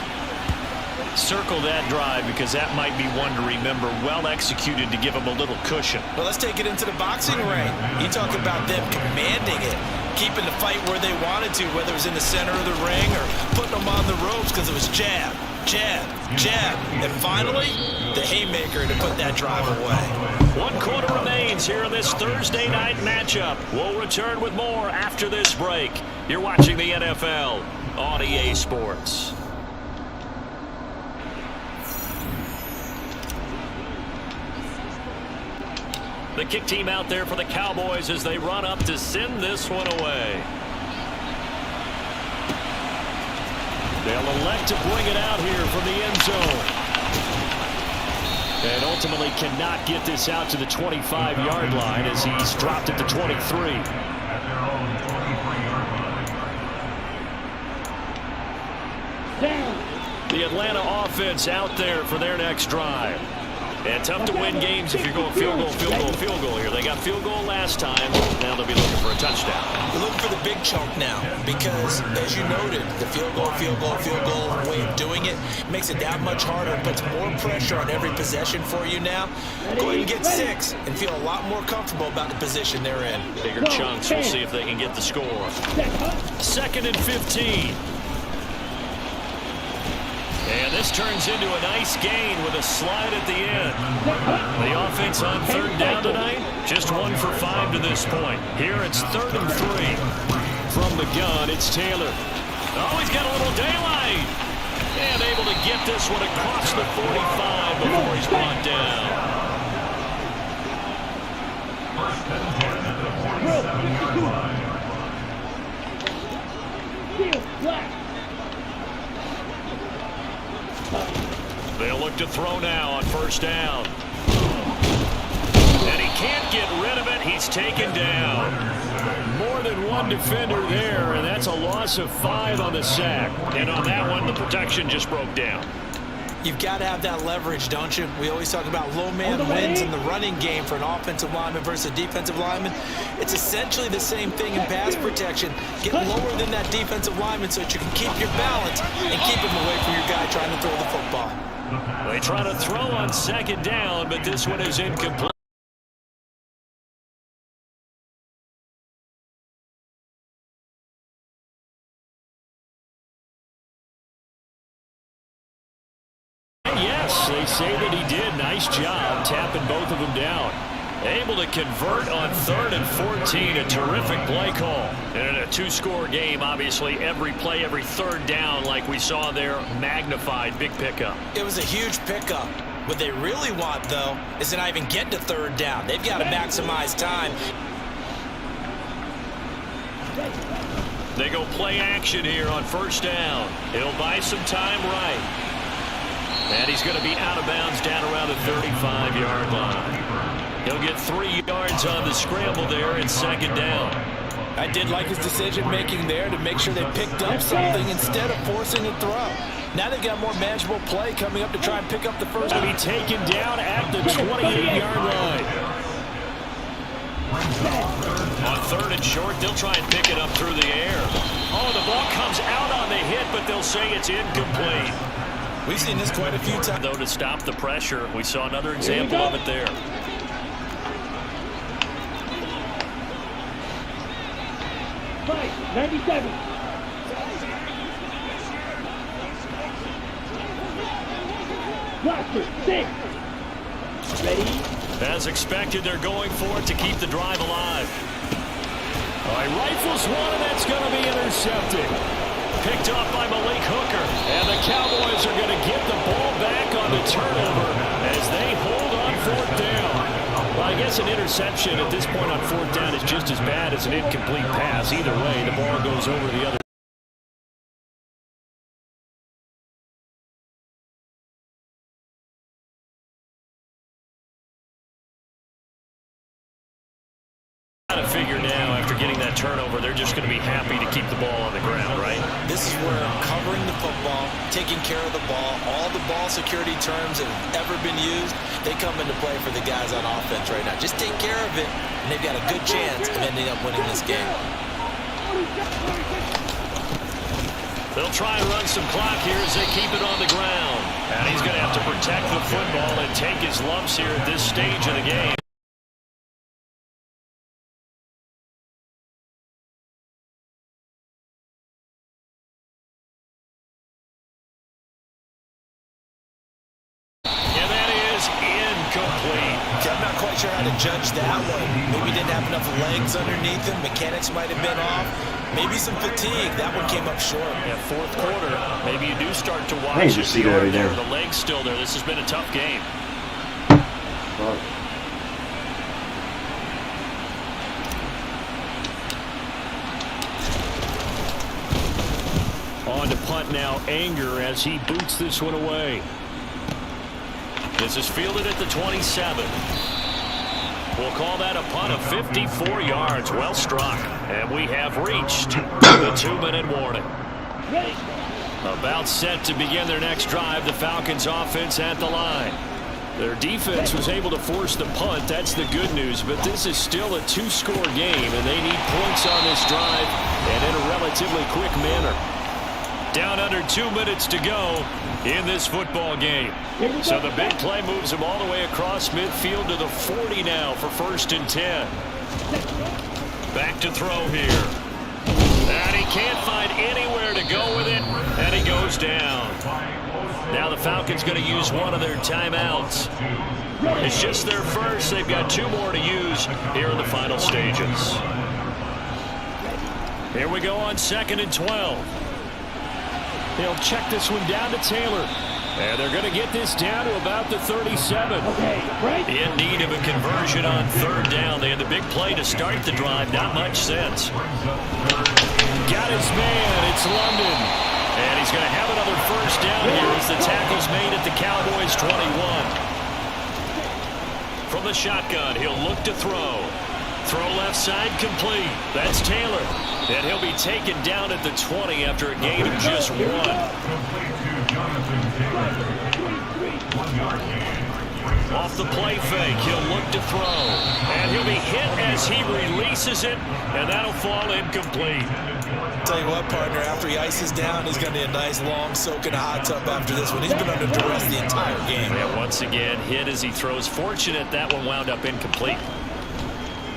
Speaker 9: Circle that drive because that might be one to remember. Well executed to give them a little cushion.
Speaker 10: Well, let's take it into the boxing ring. You talk about them commanding it, keeping the fight where they wanted to, whether it was in the center of the ring or putting them on the ropes because it was jab, jab, jab. And finally, the haymaker to put that drive away.
Speaker 9: 1 quarter remains here in this Thursday night matchup. We'll return with more after this break. You're watching the NFL on EA Sports. The kick team out there for the Cowboys as they run up to send this one away. They'll elect to bring it out here from the end zone. And ultimately cannot get this out to the 25-yard line as he's dropped it to 23. The Atlanta offense out there for their next drive. And tough to win games if you're going field goal, field goal, field goal here. They got field goal last time. Now they'll be looking for a touchdown.
Speaker 10: You're looking for the big chunk now because, as you noted, the field goal way of doing it makes it that much harder and puts more pressure on every possession for you now. Go ahead and get 6 and feel a lot more comfortable about the position they're in.
Speaker 9: Bigger chunks. We'll see if they can get the score. 2nd and 15. And this turns into a nice gain with a slide at the end. The offense on 3rd down tonight, just 1 for 5 to this point. Here it's 3rd and 3. From the gun, it's Taylor. Oh, he's got a little daylight. And able to get this one across the 45 before he's brought down. They'll look to throw now on 1st down. And he can't get rid of it. He's taken down. More than one defender there, and that's a loss of 5 on the sack. And on that one, the protection just broke down.
Speaker 10: You've got to have that leverage, don't you? We always talk about low man wins in the running game for an offensive lineman versus a defensive lineman. It's essentially the same thing in pass protection. Get lower than that defensive lineman so that you can keep your balance and keep him away from your guy trying to throw the football.
Speaker 9: They try to throw on 2nd down, but this one is incomplete. Yes, they say that he did. Nice job tapping both of them down. Able to convert on 3rd and 14. A terrific play call. And in a 2-score game, obviously, every play, every 3rd down, like we saw there, magnified. Big pickup.
Speaker 10: It was a huge pickup. What they really want, though, is to not even get to 3rd down. They've got to maximize time.
Speaker 9: They go play action here on 1st down. It'll buy some time right. And he's going to be out of bounds down around the 35-yard line. He'll get 3 yards on the scramble there in 2nd down.
Speaker 10: I did like his decision-making there to make sure they picked up something instead of forcing a throw. Now they've got more manageable play coming up to try and pick up the first.
Speaker 9: To be taken down at the 28-yard line. On 3rd and short, they'll try and pick it up through the air. Oh, the ball comes out on the hit, but they'll say it's incomplete.
Speaker 10: We've seen this quite a few times.
Speaker 9: Though, to stop the pressure, we saw another example of it there.
Speaker 2: Right, 97. Roster, 6. Ready?
Speaker 9: As expected, they're going for it to keep the drive alive. All right, rifles one, and that's going to be intercepted. Picked off by Malik Hooker. And the Cowboys are going to get the ball back on the turnover as they hold on 4th down. Well, I guess an interception at this point on 4th down is just as bad as an incomplete pass. Either way, the ball goes over the other. To figure now, after getting that turnover, they're just going to be happy to keep the ball on the ground, right?
Speaker 10: This is where covering the football, taking care of the ball, all the ball security terms that have ever been used, they come into play for the guys on offense right now. Just take care of it, and they've got a good chance of ending up winning this game.
Speaker 9: They'll try and run some clock here as they keep it on the ground. And he's going to have to protect the football and take his lumps here at this stage of the game.
Speaker 10: I'm not quite sure how to judge that one. Maybe didn't have enough legs underneath him. Mechanics might have been off. Maybe some fatigue. That one came up short.
Speaker 9: Yeah, 4th quarter. Maybe you do start to watch.
Speaker 11: Just see over there.
Speaker 9: The leg's still there. This has been a tough game. On to punt now. Anger as he boots this one away. This is fielded at the 27. We'll call that a punt of 54 yards. Well struck. And we have reached the 2-minute warning. About set to begin their next drive. The Falcons offense at the line. Their defense was able to force the punt. That's the good news. But this is still a 2-score game, and they need points on this drive and in a relatively quick manner. Down under 2 minutes to go in this football game. So the big play moves them all the way across midfield to the 40 now for 1st and 10. Back to throw here. And he can't find anywhere to go with it, and he goes down. Now the Falcons going to use one of their timeouts. It's just their first. They've got 2 more to use here in the final stages. Here we go on 2nd and 12. They'll check this one down to Taylor. And they're going to get this down to about the 37. In need of a conversion on 3rd down. They had the big play to start the drive. Not much sense. Got his man. It's London. And he's going to have another 1st down here as the tackle's made at the Cowboys' 21. From the shotgun, he'll look to throw. Throw left side complete. That's Taylor. And he'll be taken down at the 20 after a gain of just 1. Off the play fake, he'll look to throw. And he'll be hit as he releases it, and that'll fall incomplete.
Speaker 10: Tell you what, partner, after he ices down, he's going to need a nice long soak in a hot tub after this one. He's been under duress the entire game.
Speaker 9: And once again, hit as he throws. Fortunate that one wound up incomplete.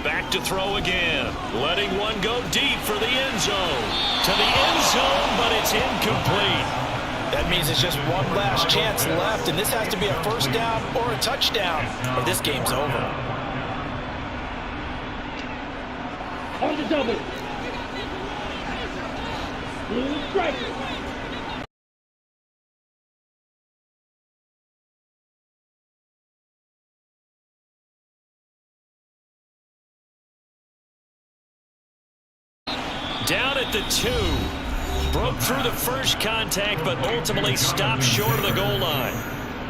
Speaker 9: Back to throw again. Letting one go deep for the end zone. To the end zone, but it's incomplete.
Speaker 10: That means it's just one last chance left, and this has to be a 1st down or a touchdown, or this game's over.
Speaker 2: On the double. Blue striker.
Speaker 9: Down at the 2. Broke through the first contact, but ultimately stopped short of the goal line.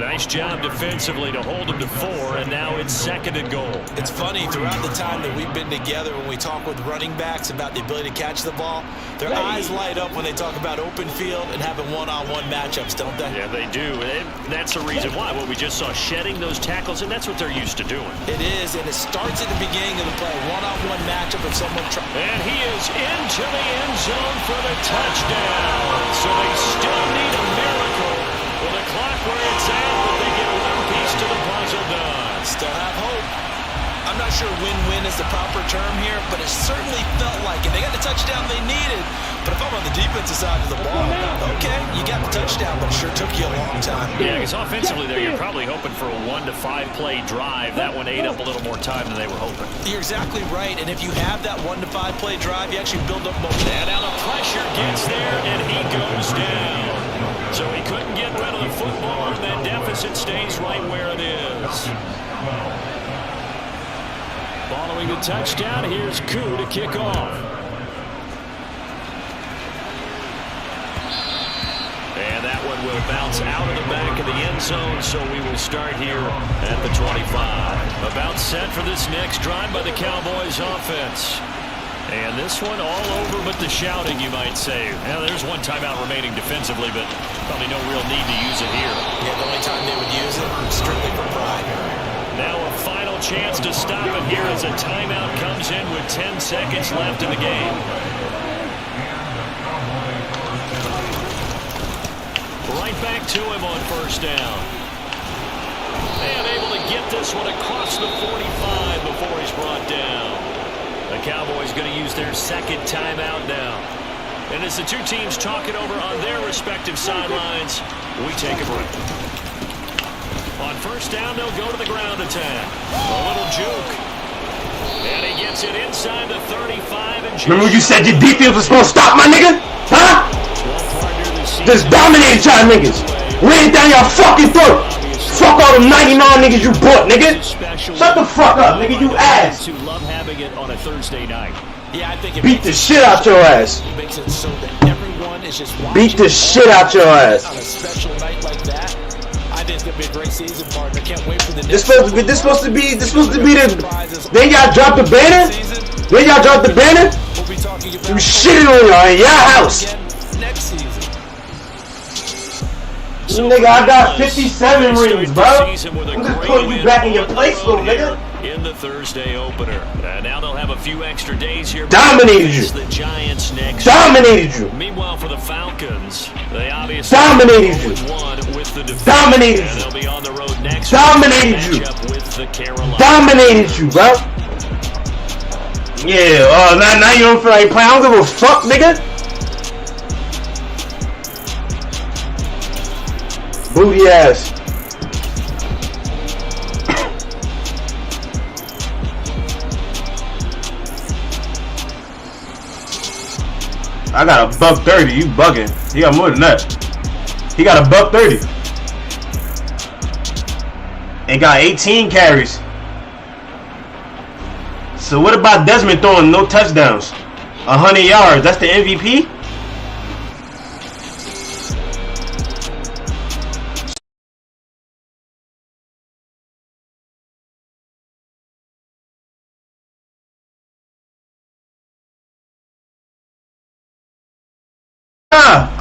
Speaker 9: Nice job defensively to hold them to 4, and now it's 2nd and goal.
Speaker 10: It's funny, throughout the time that we've been together, when we talk with running backs about the ability to catch the ball, their eyes light up when they talk about open field and having one-on-one matchups, don't they?
Speaker 9: Yeah, they do. And that's the reason why. What we just saw, shedding those tackles, and that's what they're used to doing.
Speaker 10: It is, and it starts at the beginning of the play. One-on-one matchup if someone tries.
Speaker 9: And he is into the end zone for the touchdown. So they still need a miracle with the clock where it's at, but they get one piece to the puzzle done.
Speaker 10: Still have hope. I'm not sure win-win is the proper term here, but it certainly felt like it. They got the touchdown they needed, but if I'm on the defensive side of the ball, okay, you got the touchdown, but it sure took you a long time.
Speaker 9: Yeah, because offensively there, you're probably hoping for a 1 to 5 play drive. That one ate up a little more time than they were hoping.
Speaker 10: You're exactly right, and if you have that 1 to 5 play drive, you actually build up momentum.
Speaker 9: And now the pressure gets there, and he goes down. So he couldn't get rid of the football, and that deficit stays right where it is. Following the touchdown, here's Koo to kick off. And that one will bounce out of the back of the end zone, so we will start here at the 25. About set for this next drive by the Cowboys offense. And this one all over but the shouting, you might say. Now, there's one timeout remaining defensively, but probably no real need to use it here.
Speaker 10: Yeah, the only time they would use it, strictly for pride.
Speaker 9: Now a final chance to stop it here as a timeout comes in with 10 seconds left in the game. Right back to him on first down. And able to get this one across the 45 before he's brought down. The Cowboys going to use their 2nd timeout now. And as the two teams talk it over on their respective sidelines, we take a break. On first down, they'll go to the ground attack. A little juke. And he gets it inside the 35. And
Speaker 11: remember when you said your defense was going to stop, my nigga? Huh? Just dominated y'all niggas. Ran down your fucking throat. Fuck all them 99 niggas you bought, nigga. Shut the fuck up, nigga, you ass.
Speaker 9: Who love having it on a Thursday night.
Speaker 10: Yeah, I think it
Speaker 11: beat the shit out your ass.
Speaker 10: It makes it so that everyone is just
Speaker 11: beat the shit out your ass.
Speaker 10: On a special night like that. I think it's gonna be a great season, partner. Can't wait for the next.
Speaker 11: This supposed to be the. Then y'all dropped the banner. Then y'all dropped the banner.
Speaker 10: We'll be talking about
Speaker 11: you shitting on y'all in your house.
Speaker 10: Next season.
Speaker 11: So nigga, I got 57 rings, bro. I'm just putting you back in your place, little nigga.
Speaker 9: In the Thursday opener. Now they'll have a few extra days here.
Speaker 11: Dominated you.
Speaker 9: The Giants next.
Speaker 11: Dominated you.
Speaker 9: Meanwhile, for the Falcons, they obviously
Speaker 11: dominated you.
Speaker 9: With the
Speaker 11: dominated you.
Speaker 9: They'll be on the road next.
Speaker 11: Dominated you.
Speaker 9: With the Carolina.
Speaker 11: Dominated you, bro. Yeah. Now you don't feel like playing. I don't give a fuck, nigga. Booty ass. I got a $130. You bugging. He got more than that. He got a $130. And got 18 carries. So what about Desmond throwing no touchdowns? 100 yards. That's the MVP?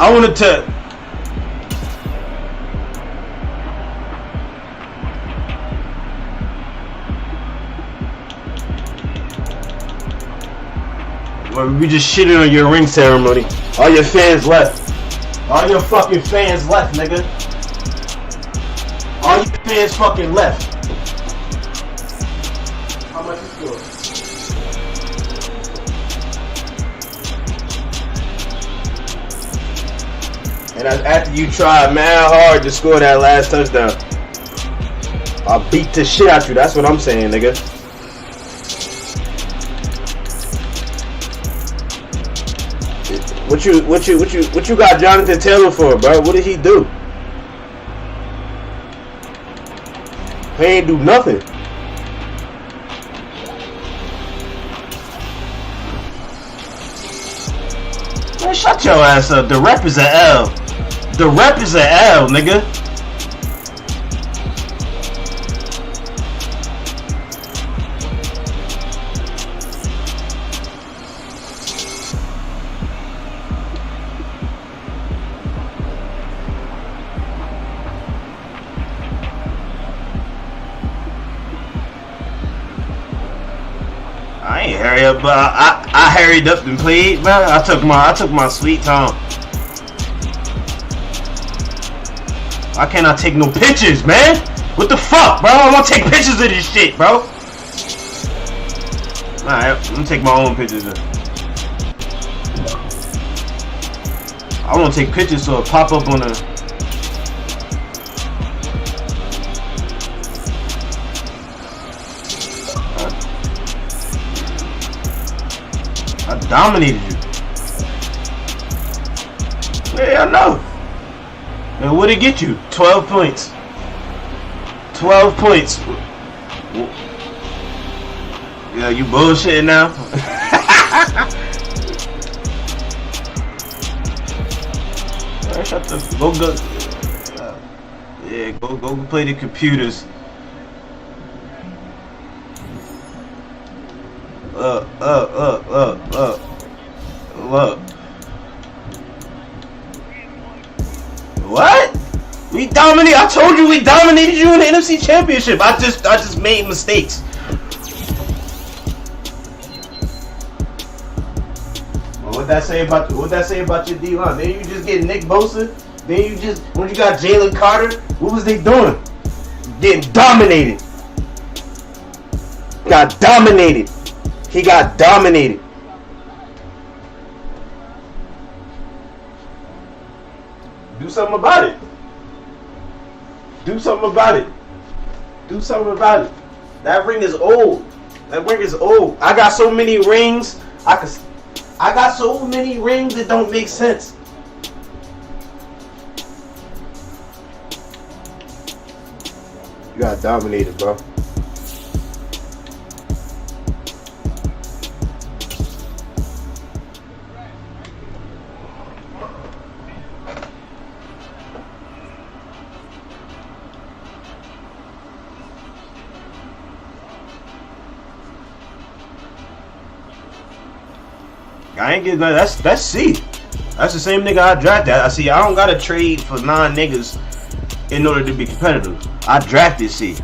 Speaker 11: I wanted to. Well, we just shitted on your ring ceremony. All your fans left. All your fucking fans left, nigga. All your fans fucking left. How much is yours? And after you tried mad hard to score that last touchdown, I'll beat the shit out you. That's what I'm saying, nigga. What you got Jonathan Taylor for, bro? What did he do? He ain't do nothing. Man, shut your ass up. The rep is an L. The rep is an L, nigga. I ain't hurry up, but I hurried up and played, man. I took my sweet time. Why can't I take no pictures, man? What the fuck, bro? I want to take pictures of this shit, bro. Alright, I'm gonna take my own pictures then. I want to take pictures so it pop up on the. I dominated you. Yeah, I know. And what'd it get you? 12 points. 12 points. Yeah, you bullshitting now? Alright, shut the go. Yeah, go play the computers. Look. What? We dominated. I told you we dominated you in the NFC Championship. I just made mistakes. Well, what that say about your D-line? Then you just get Nick Bosa. Then you just when you got Jalen Carter. What was they doing? Getting dominated. Got dominated. He got dominated. Do something about it. Do something about it. Do something about it. That ring is old. That ring is old. I got so many rings. I got so many rings that don't make sense. You got dominated, bro. I ain't getting that. That's C. That's the same nigga I drafted. I see. I don't gotta trade for 9 niggas in order to be competitive. I drafted C.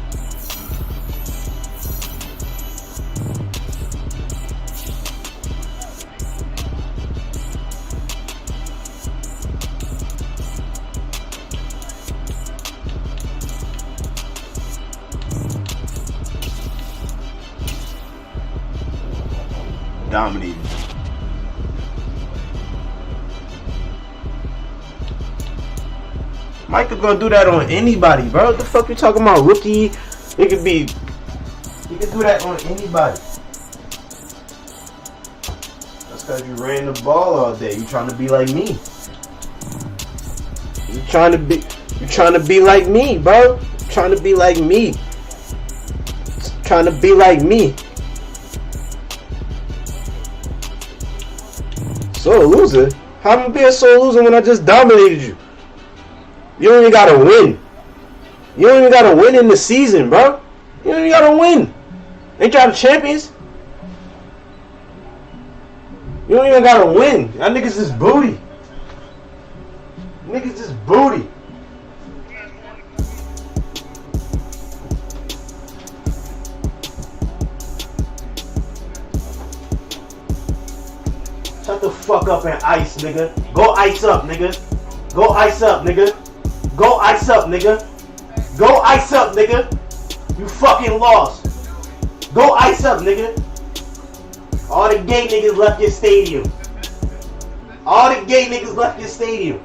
Speaker 11: Dominated. Michael gonna do that on anybody, bro. What the fuck you talking about? Rookie? He could do that on anybody. That's cause you ran the ball all day. You trying to be like me. You trying to be like me, bro. Trying to be like me. Trying to be like me. So loser? How am I being so loser when I just dominated you? You don't even gotta win. You don't even gotta win in the season, bro. You don't even gotta win. Ain't y'all the champions? You don't even gotta win. Y'all niggas is booty. Niggas is booty. Shut the fuck up and ice, nigga. Go ice up, nigga. Go ice up, nigga. Go ice up, nigga. Go ice up, nigga. You fucking lost. Go ice up, nigga. All the gay niggas left your stadium. All the gay niggas left your stadium.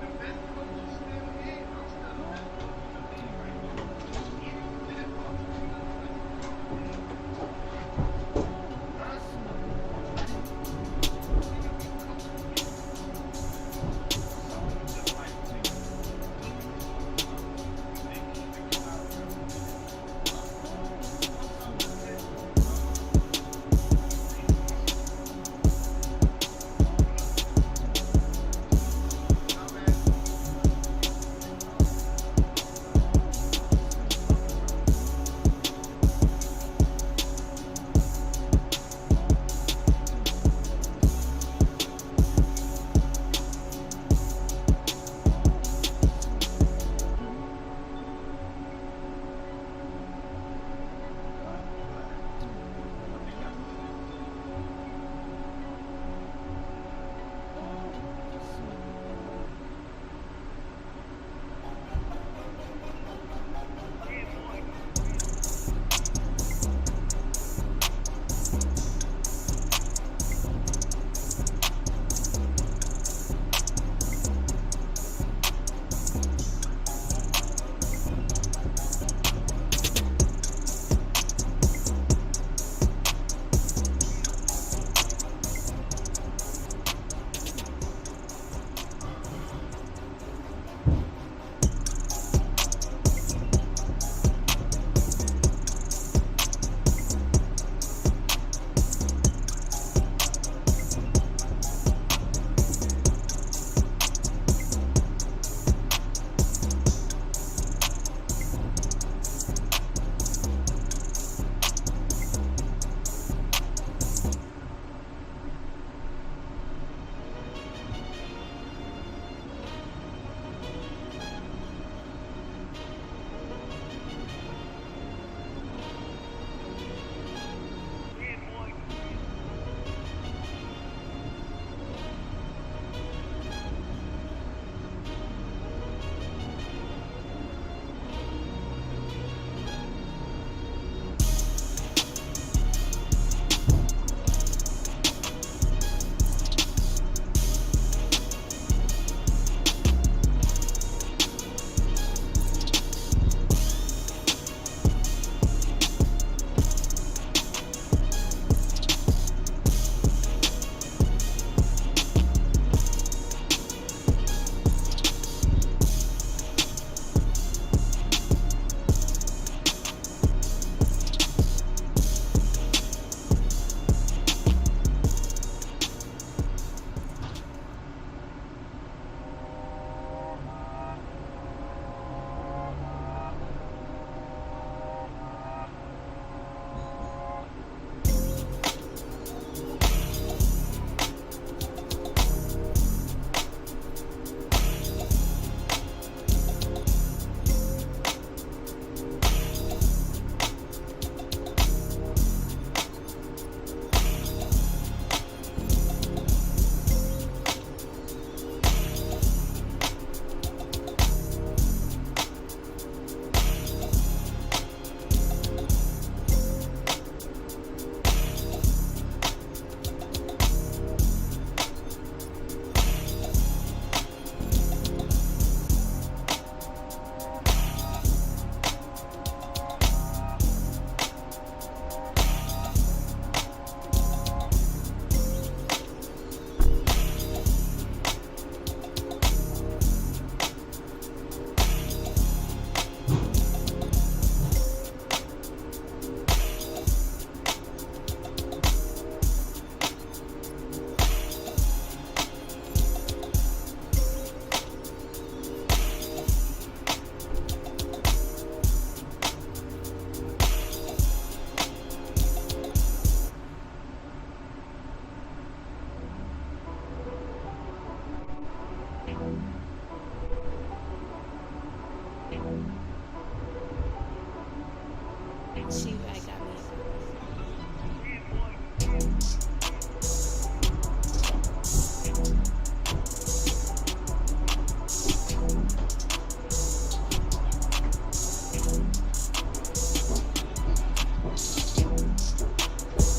Speaker 8: See, I got me.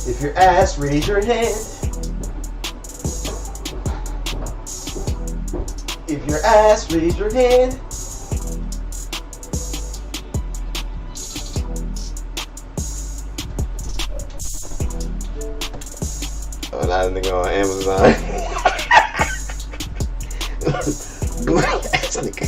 Speaker 11: If your ass, raise your hand. If your ass, raise your hand. Oh, now the nigga on Amazon. Black ass nigga.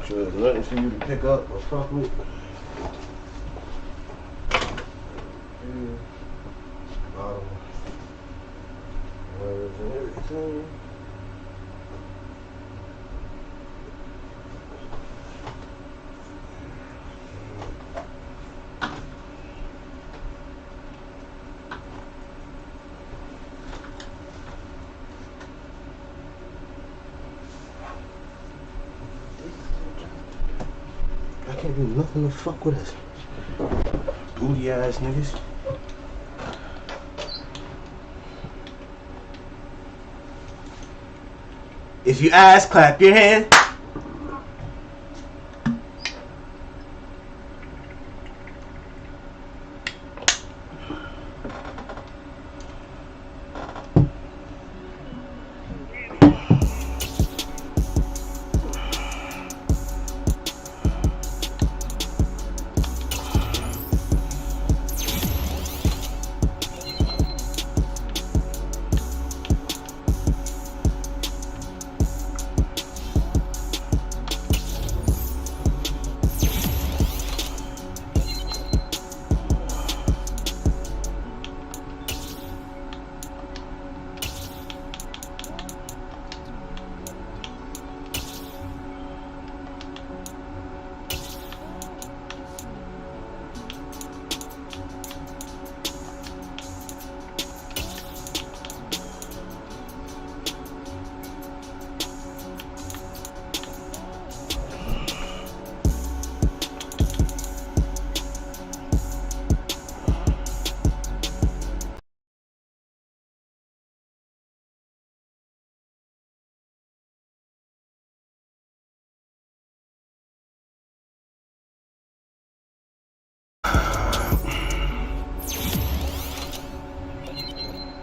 Speaker 11: So there's nothing for you to pick up or fuck with. Bottom. Wires and everything. I can't do nothing to fuck with us. Booty ass niggas. If you ask, clap your hand.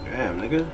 Speaker 11: Damn, nigga.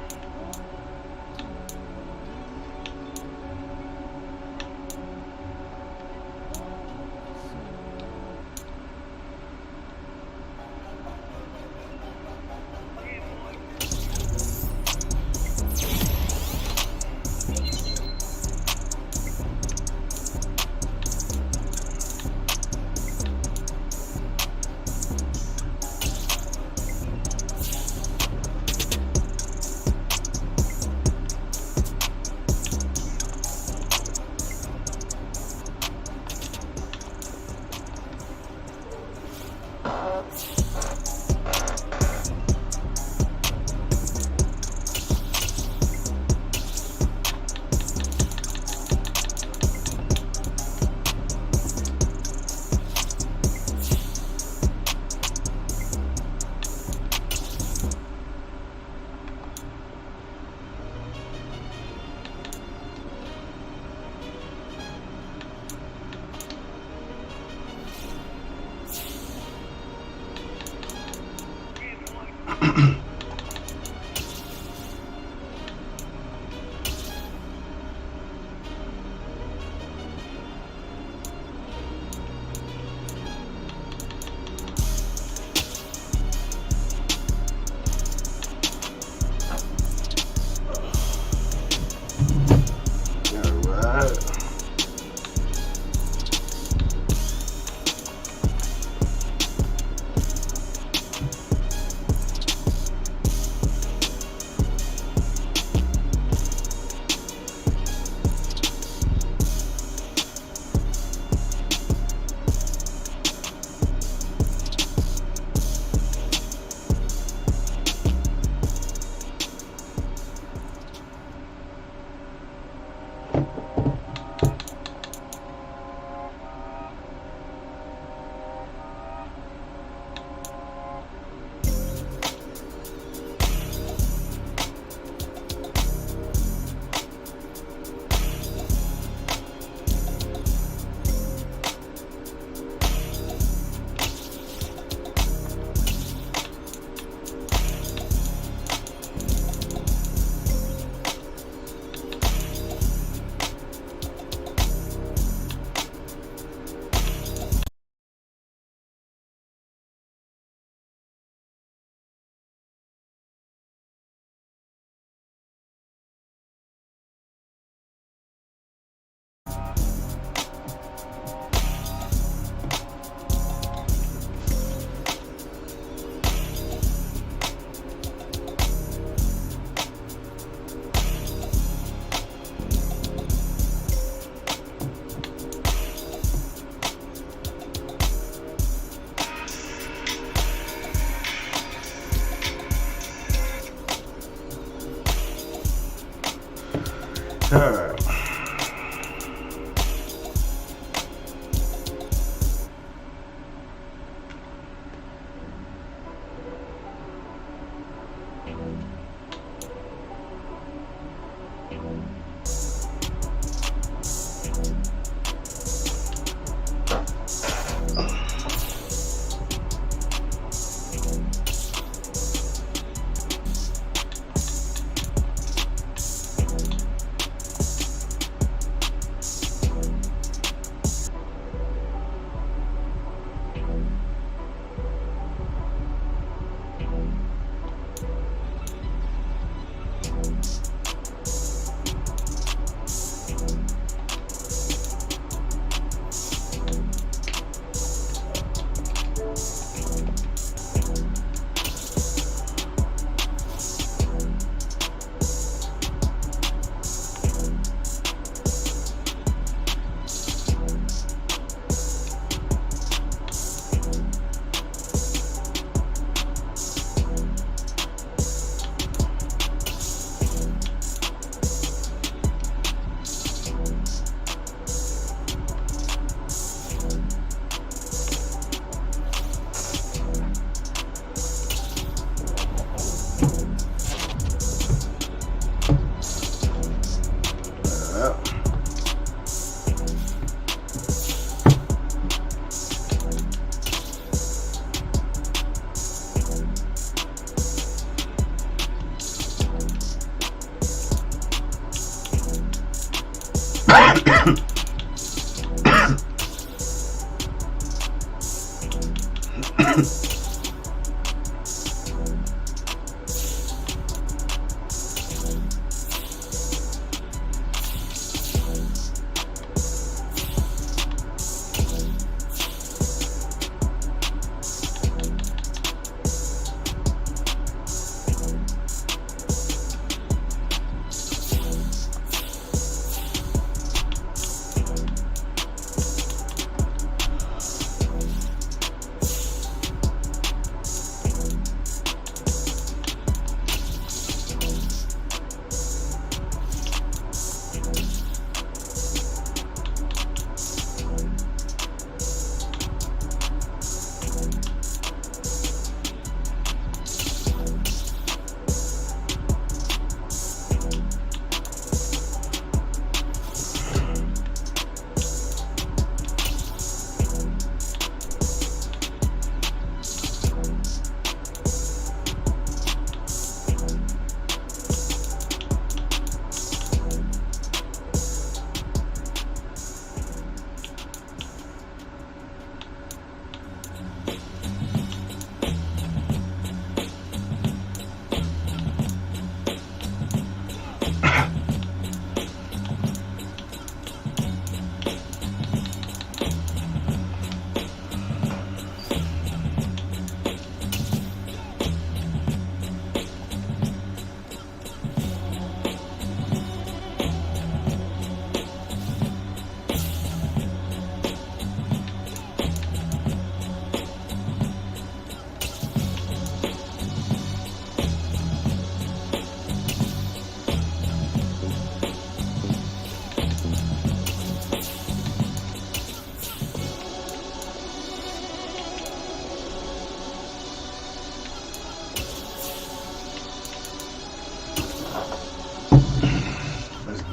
Speaker 4: sir.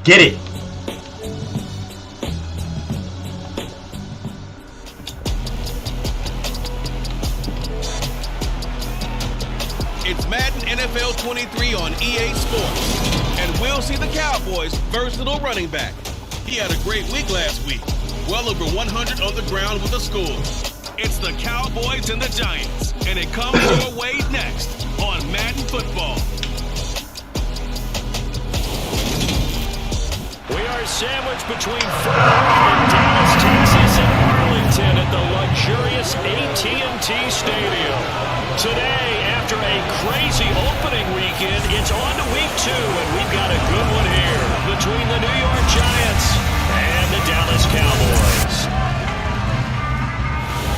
Speaker 11: Get it.
Speaker 12: It's Madden NFL 23 on EA Sports. And we'll see the Cowboys' versatile running back. He had a great week last week. Well over 100 on the ground with a score. It's the Cowboys and the Giants. And it comes your way next on Madden Football.
Speaker 9: We are sandwiched between Fort Worth and Dallas, Texas, and Arlington at the luxurious AT&T Stadium. Today, after a crazy opening weekend, it's on to week 2, and we've got a good one here between the New York Giants and the Dallas Cowboys.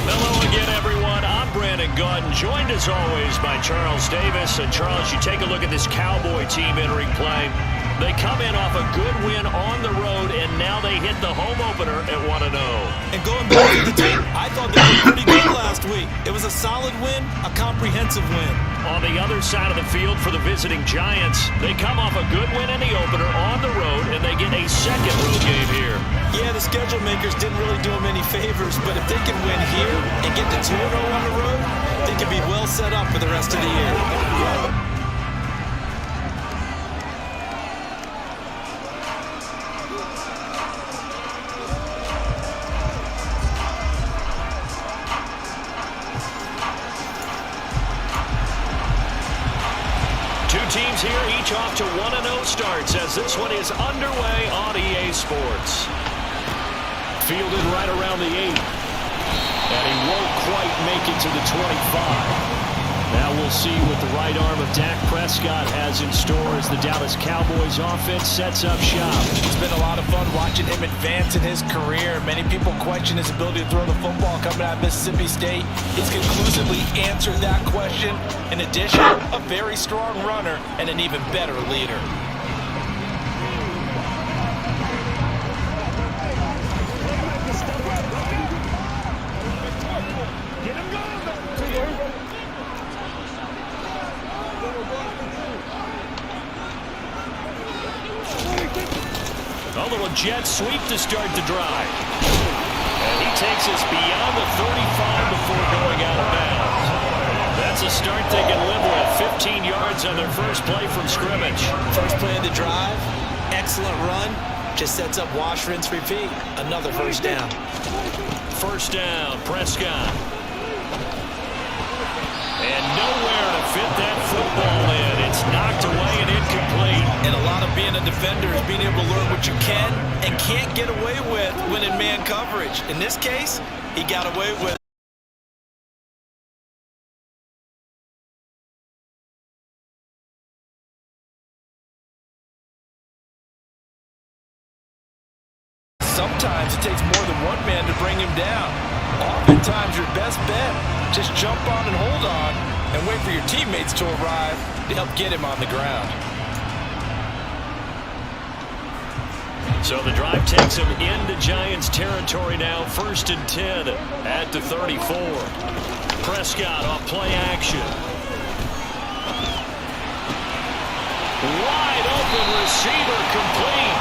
Speaker 9: Hello again, everyone. I'm Brandon Gautin, joined as always by Charles Davis. And Charles, you take a look at this Cowboy team entering play. They come in off a good win on the road, and now they hit the home opener at 1-0.
Speaker 10: And going back to the team, I thought they were pretty good last week. It was a solid win, a comprehensive win.
Speaker 9: On the other side of the field for the visiting Giants, they come off a good win in the opener on the road, and they get a second road game here.
Speaker 10: Yeah, the schedule makers didn't really do them any favors, but if they can win here and get to 2-0 on the road, they can be well set up for the rest of the year.
Speaker 9: Teams here, each off to 1-0 starts as this one is underway on EA Sports. Fielded right around the 8. And he won't quite make it to the 25. Now we'll see what the right arm of Dak Prescott has in store as the Dallas Cowboys offense sets up shop.
Speaker 10: It's been a lot of fun watching him advance in his career. Many people question his ability to throw the football coming out of Mississippi State. He's conclusively answered that question. In addition, a very strong runner and an even better leader.
Speaker 9: A little jet sweep to start the drive. And he takes us beyond the 35 before going out of bounds. That's a start they can live with. 15 yards on their first play from scrimmage.
Speaker 10: First play of the drive, excellent run. Just sets up wash, rinse, repeat. Another first down.
Speaker 9: First down, Prescott. And nowhere to fit that football in. It's knocked away and incomplete.
Speaker 10: And a lot of being a defender is being able to learn what you can and can't get away with when in man coverage. In this case, he got away with it. Sometimes it takes more than one man to bring him down. Oftentimes your best bet, just jump on and hold on and wait for your teammates to arrive to help get him on the ground.
Speaker 9: So the drive takes him into Giants territory now, 1st and 10 at the 34. Prescott off play action. Wide open receiver complete.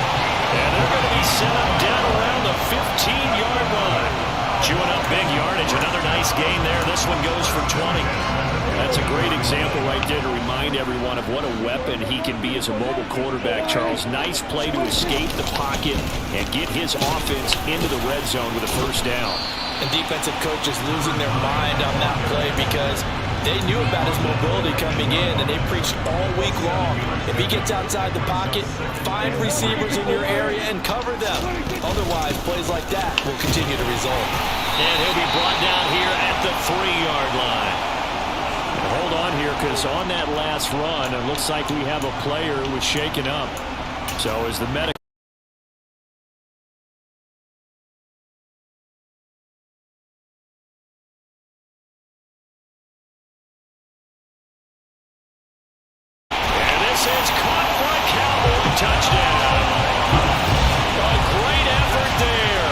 Speaker 9: And they're going to be set up down around the 15-yard line. Chewing up big yardage. Another nice gain there. This one goes for 20. That's a great example right there to remind everyone of what a weapon he can be as a mobile quarterback, Charles. Nice play to escape the pocket and get his offense into the red zone with a first down.
Speaker 10: And defensive coaches losing their mind on that play because they knew about his mobility coming in, and they preached all week long. If he gets outside the pocket, find receivers in your area and cover them. Otherwise, plays like that will continue to result.
Speaker 9: And he'll be brought down here at the 3-yard line. And hold on here, because on that last run, it looks like we have a player who was shaken up. So as the medical is caught for a Cowboy touchdown. A great effort there.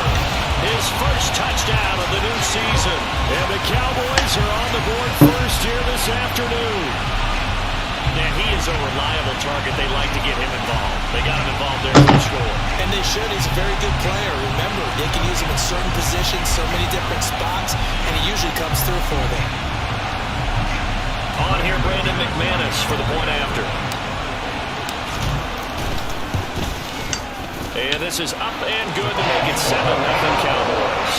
Speaker 9: His first touchdown of the new season. And the Cowboys are on the board first here this afternoon. Now, he is a reliable target. They like to get him involved. They got him involved there for the score.
Speaker 10: And they should. He's a very good player. Remember, they can use him in certain positions, so many different spots, and he usually comes through for them.
Speaker 9: On here, Brandon McManus for the point after. And this is up and good to make it 7-0 Cowboys.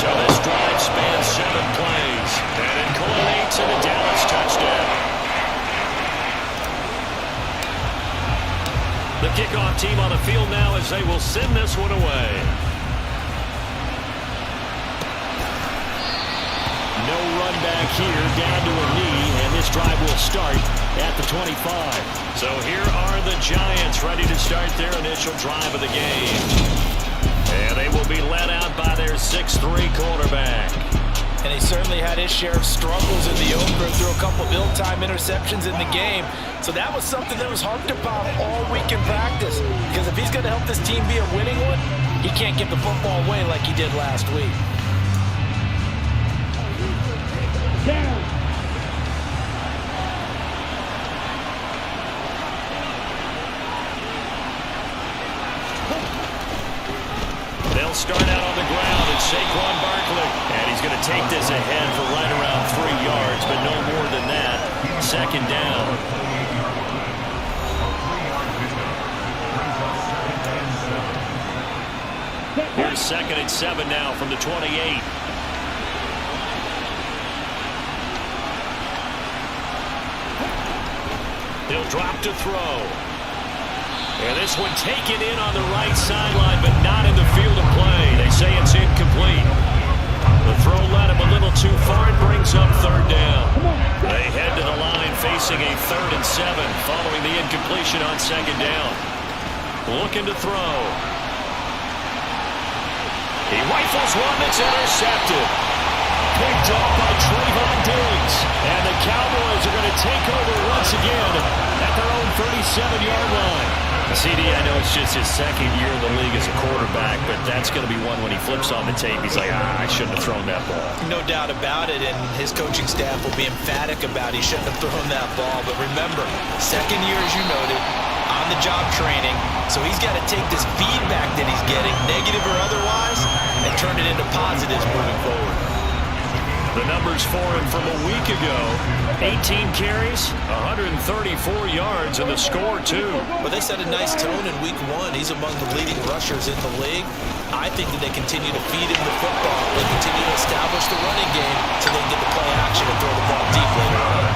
Speaker 9: So this drive spans 7 plays. And it culminates in a Dallas touchdown. The kickoff team on the field now as they will send this one away. No run back here, down to a knee, and this drive will start at the 25. So here are the Giants ready to start their initial drive of the game. And they will be led out by their 6'3" quarterback.
Speaker 10: And he certainly had his share of struggles in the opener, threw a couple of ill-timed interceptions in the game. So that was something that was harped upon all week in practice. Because if he's going to help this team be a winning one, he can't give the football away like he did last week.
Speaker 9: They'll start out on the ground. It's Saquon Barkley. And he's going to take this ahead for right around 3 yards, but no more than that. Second down. Here's 2nd and 7 now from the 28. He'll drop to throw. And this one taken in on the right sideline, but not in the field of play. They say it's incomplete. The throw led him a little too far. It brings up 3rd down. They head to the line facing a 3rd and 7 following the incompletion on 2nd down. Looking to throw. He rifles one that's intercepted. Picked off by Trayvon Diggs. And the Cowboys are going to take over once again at their own 37-yard line. CD, I know it's just his 2nd year in the league as a quarterback, but that's going to be one when he flips on the tape. He's like, I shouldn't have thrown that ball.
Speaker 10: No doubt about it, and his coaching staff will be emphatic about he shouldn't have thrown that ball. But remember, 2nd year, as you noted, on-the-job training, so he's got to take this feedback that he's getting, negative or otherwise, and turn it into positives moving forward.
Speaker 9: The numbers for him from a week ago, 18 carries, 134 yards, and the score, too.
Speaker 10: Well, they set a nice tone in week 1. He's among the leading rushers in the league. I think that they continue to feed him the football. They continue to establish the running game so they can get the play action and throw the ball deep later on.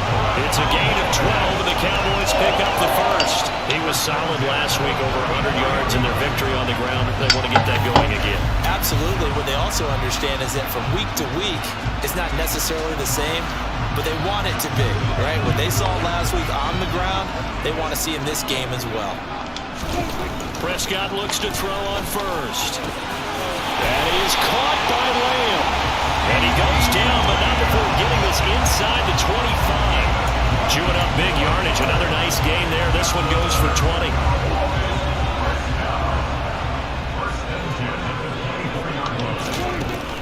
Speaker 9: It's a gain of 12, and the Cowboys pick up the first. He was solid last week, over 100 yards in their victory on the ground. They want to get that going again.
Speaker 10: Absolutely. What they also understand is that from week to week, it's not necessarily the same, but they want it to be, right? What they saw last week on the ground, they want to see in this game as well.
Speaker 9: Prescott looks to throw on first. And he is caught by Lamb. And he goes down, but not before getting this inside the 25. Chewing up big yardage. Another nice gain there. This one goes for 20.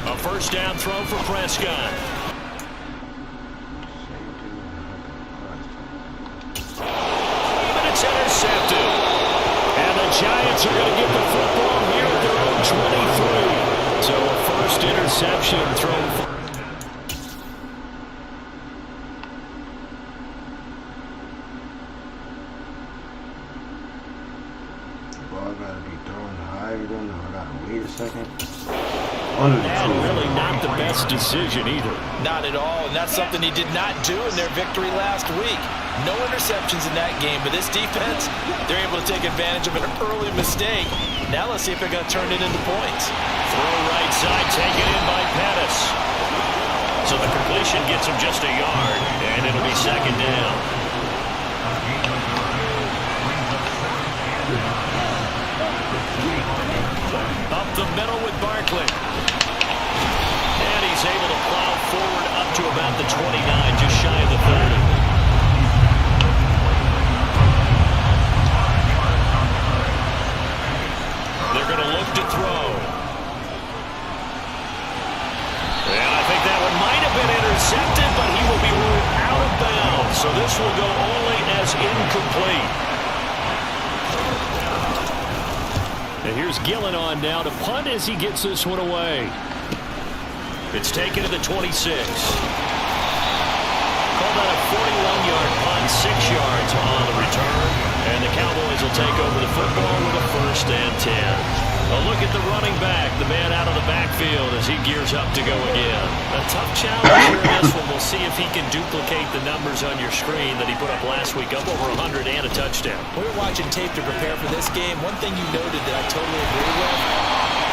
Speaker 9: A first down throw for Prescott. But it's intercepted. And the Giants are going to get the football here at their own 23. So a first interception thrown for...
Speaker 4: Ball gotta be thrown higher than, I gotta wait a second.
Speaker 9: And really not the best decision either.
Speaker 10: Not at all, and that's something he did not do in their victory last week. No interceptions in that game, but this defense, they're able to take advantage of an early mistake. Now let's see if they're going to turn it into points.
Speaker 9: Throw right side, taken in by Pettis. So the completion gets him just a yard, and it'll be 2nd down. Up the middle with Barkley. And he's able to plow forward up to about the 29, just shy of the 30. They're going to look to throw. And I think that one might have been intercepted, but he will be ruled out of bounds. So this will go only as incomplete. And here's Gillen on now to punt as he gets this one away. It's taken to the 26. Call that a 41-yard punt, 6 yards on the return. And the Cowboys will take over the football with a 1st and 10. A look at the running back, the man out of the backfield as he gears up to go again. A tough challenge here in this one. We'll see if he can duplicate the numbers on your screen that he put up last week, up over 100 and a touchdown.
Speaker 10: We were watching tape to prepare for this game. One thing you noted that I totally agree with,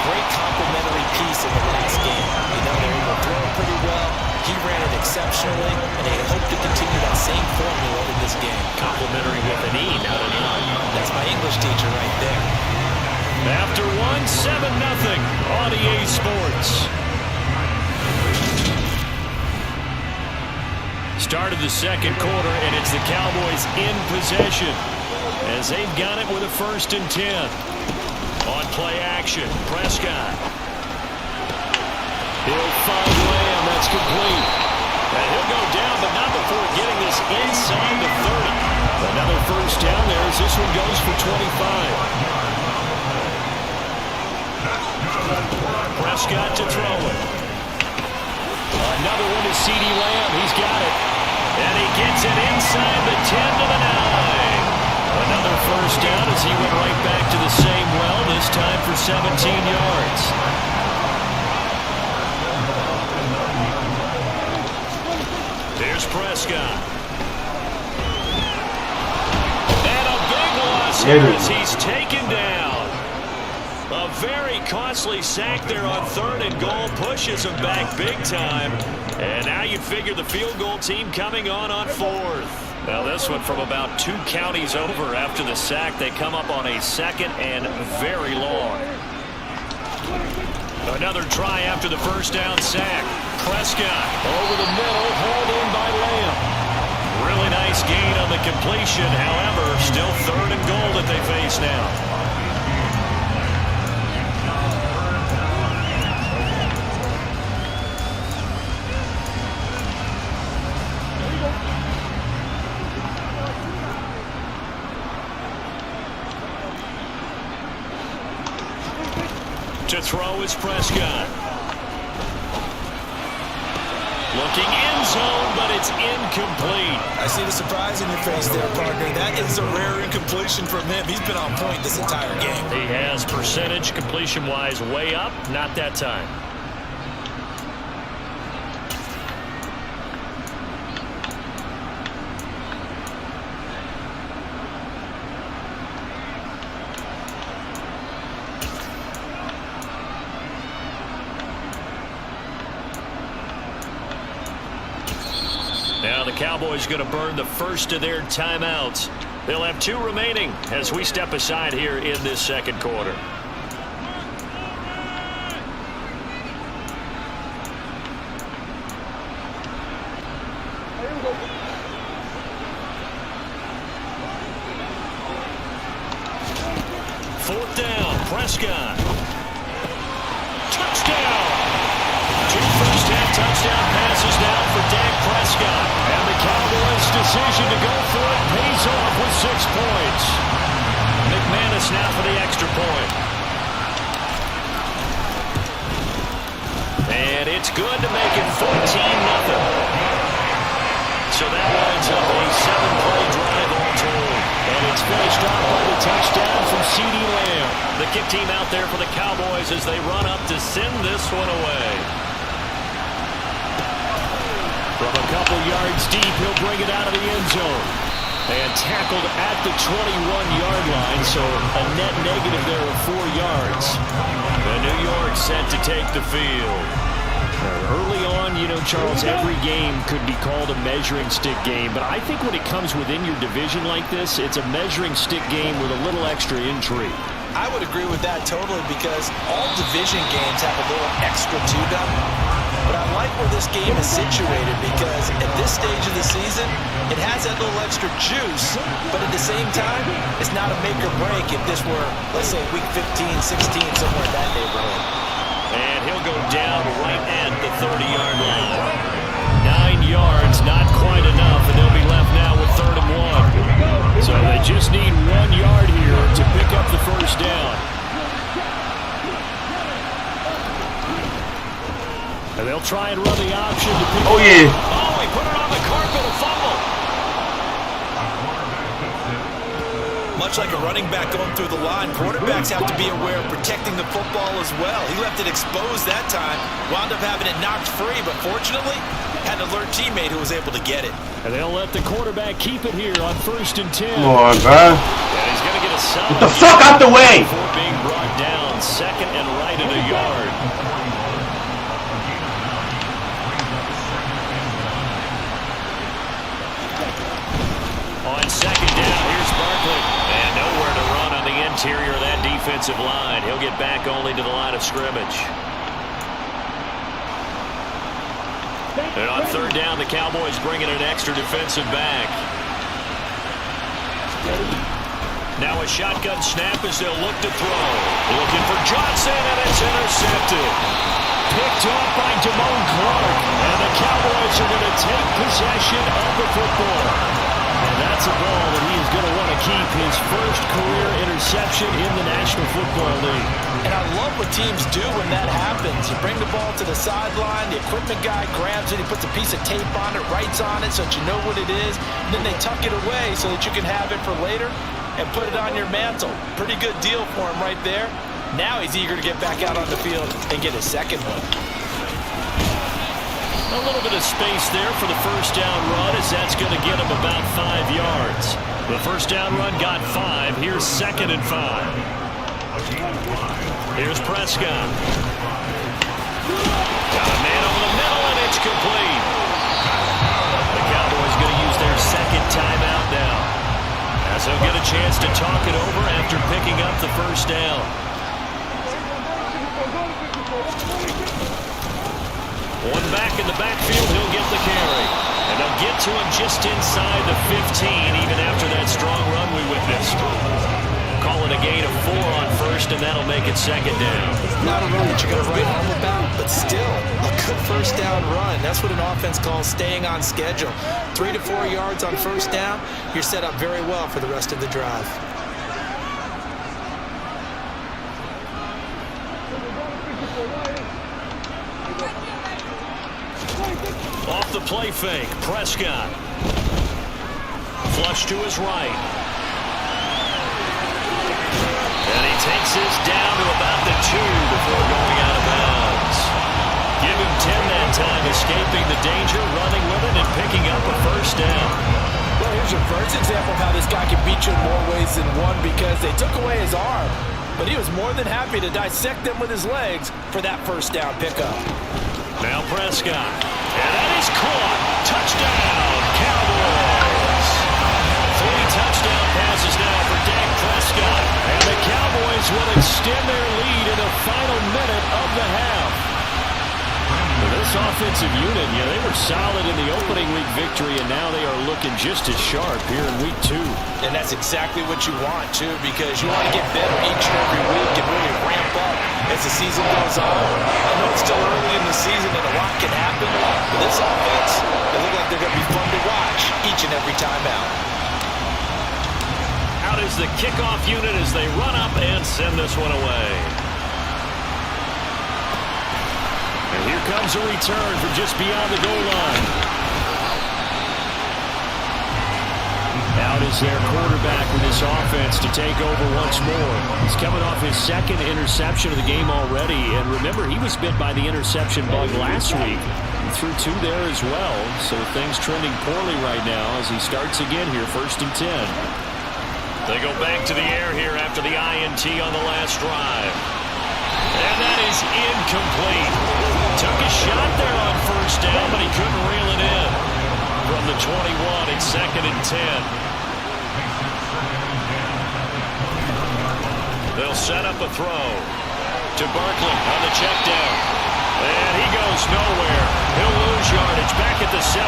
Speaker 10: great complementary piece in the last game. You know, they were able to throw it pretty well. He ran it exceptionally, and they hope to continue that same formula in this game.
Speaker 9: Complimentary with an E, not an I.
Speaker 10: That's my English teacher right there.
Speaker 9: After 1, 7-0 on EA Sports. Start of the second quarter, and it's the Cowboys in possession as they've got it with a 1st and 10. On play action, Prescott. He'll find Lamb. That's complete. And he'll go down, but not before getting this inside the 30. Another 1st down there as this one goes for 25. Prescott to throw it. Another one is CeeDee Lamb. He's got it. And he gets it inside the 10 to the 9. Another 1st down as he went right back to the same well, this time for 17 yards. There's Prescott. And a big loss here as he's taken down. A very costly sack there on 3rd and goal pushes him back big time. And now you figure the field goal team coming on 4th. Now this one from about 2 counties over after the sack. They come up on a 2nd and very long. Another try after the 1st down sack. Prescott over the middle, hauled in by Lamb. Really nice gain on the completion. However, still 3rd and goal that they face now. To throw is Prescott. Looking end zone, but it's incomplete.
Speaker 10: I see the surprise in your face there, partner. That is a rare incompletion from him. He's been on point this entire game.
Speaker 9: He has percentage completion-wise way up. Not that time. Now the Cowboys going to burn the 1st of their timeouts. They'll have 2 remaining as we step aside here in this second quarter. Fourth down, Prescott. Touchdown! 2 first-half touchdown passes now for Dak Prescott. And the Cowboys' decision to go for it pays off with 6 points. McManus now for the extra point. And it's good to make it 14-0. So that winds up a 7-play drive all told. And it's finished off by the touchdown from CeeDee Lamb. The kick team out there for the Cowboys as they run up to send this one away. From a couple yards deep, he'll bring it out of the end zone. And tackled at the 21-yard line, so a net negative there of 4 yards. And New York set to take the field. Early on, you know, Charles, every game could be called a measuring stick game. But I think when it comes within your division like this, it's a measuring stick game with a little extra intrigue.
Speaker 10: I would agree with that totally because all division games have a little extra to them. But I like where this game is situated because at this stage of the season, it has that little extra juice, but at the same time, it's not a make or break if this were, let's say, week 15, 16, somewhere in that neighborhood.
Speaker 9: And he'll go down right at the 30-yard line. 9 yards, not quite enough, and they'll be left now with 3rd and 1. So they just need 1 yard here to pick up the 1st down. And they'll try and run the option to pick
Speaker 11: Oh, yeah.
Speaker 9: Oh, he put it on the carpet, a fumble.
Speaker 10: Much like a running back going through the line, quarterbacks have to be aware of protecting the football as well. He left it exposed that time, wound up having it knocked free, but fortunately, had an alert teammate who was able to get it.
Speaker 9: And they'll let the quarterback keep it here on 1st and 10.
Speaker 11: Come on, bro.
Speaker 9: And he's going to get a solid
Speaker 11: Get the fuck out the way!
Speaker 9: Before being brought down, 2nd and right at a yard. On 2nd down, here's Barkley. And nowhere to run on the interior of that defensive line. He'll get back only to the line of scrimmage. And on third down, the Cowboys bringing an extra defensive back. Now a shotgun snap as they'll look to throw. Looking for Johnson, and it's intercepted. Picked off by Damone Clark. And the Cowboys are going to take possession of the football. And that's a ball that he's going to want to keep, his first career interception in the National Football League.
Speaker 10: And I love what teams do when that happens. You bring the ball to the sideline, the equipment guy grabs it, he puts a piece of tape on it, writes on it so that you know what it is, and then they tuck it away so that you can have it for later and put it on your mantle. Pretty good deal for him right there. Now he's eager to get back out on the field and get his second one.
Speaker 9: A little bit of space there for the first down run, as that's going to get him about 5 yards. The first down run got 5. Here's 2nd and 5. Here's Prescott. Got a man over the middle, and it's complete. The Cowboys going to use their second timeout now, as they'll get a chance to talk it over after picking up the first down. One back in the backfield, he'll get the carry. And they'll get to him just inside the 15, even after that strong run we witnessed. Call it a gain of 4 on first, and that'll make it 2nd down.
Speaker 10: Not a run that you're going to write home about, but still a good first down run. That's what an offense calls staying on schedule. 3 to 4 yards on first down, you're set up very well for the rest of the drive.
Speaker 9: Off the play fake, Prescott. Flush to his right. And he takes this down to about the 2 before going out of bounds. Give him 10 that time, escaping the danger, running with it, and picking up a first down.
Speaker 10: Well, here's your first example of how this guy can beat you in more ways than one, because they took away his arm, but he was more than happy to dissect them with his legs for that first down pickup.
Speaker 9: Now Prescott. And that is caught. Touchdown, Cowboys. 3 touchdown passes now for Dak Prescott. And the Cowboys will extend their lead in the final minute of the half. This offensive unit, they were solid in the opening week victory, and now they are looking just as sharp here in week 2.
Speaker 10: And that's exactly what you want, too, because you want to get better each and every week and really ramp up as the season goes on. I know it's still early in the season and a lot can happen, but this offense, they look like they're going to be fun to watch each and every time out.
Speaker 9: Out is the kickoff unit as they run up and send this one away. And here comes a return from just beyond the goal line. Out is their quarterback with this offense to take over once more. He's coming off his 2nd interception of the game already. And remember, he was bit by the interception bug last week. He threw 2 there as well. So things trending poorly right now as he starts again here, 1st and 10. They go back to the air here after the INT on the last drive. And that is incomplete. Took a shot there on first down, but he couldn't reel it in. From the 21, it's 2nd and 10. They'll set up a throw to Barkley on the check down. And he goes nowhere. He'll lose yardage back at the 17.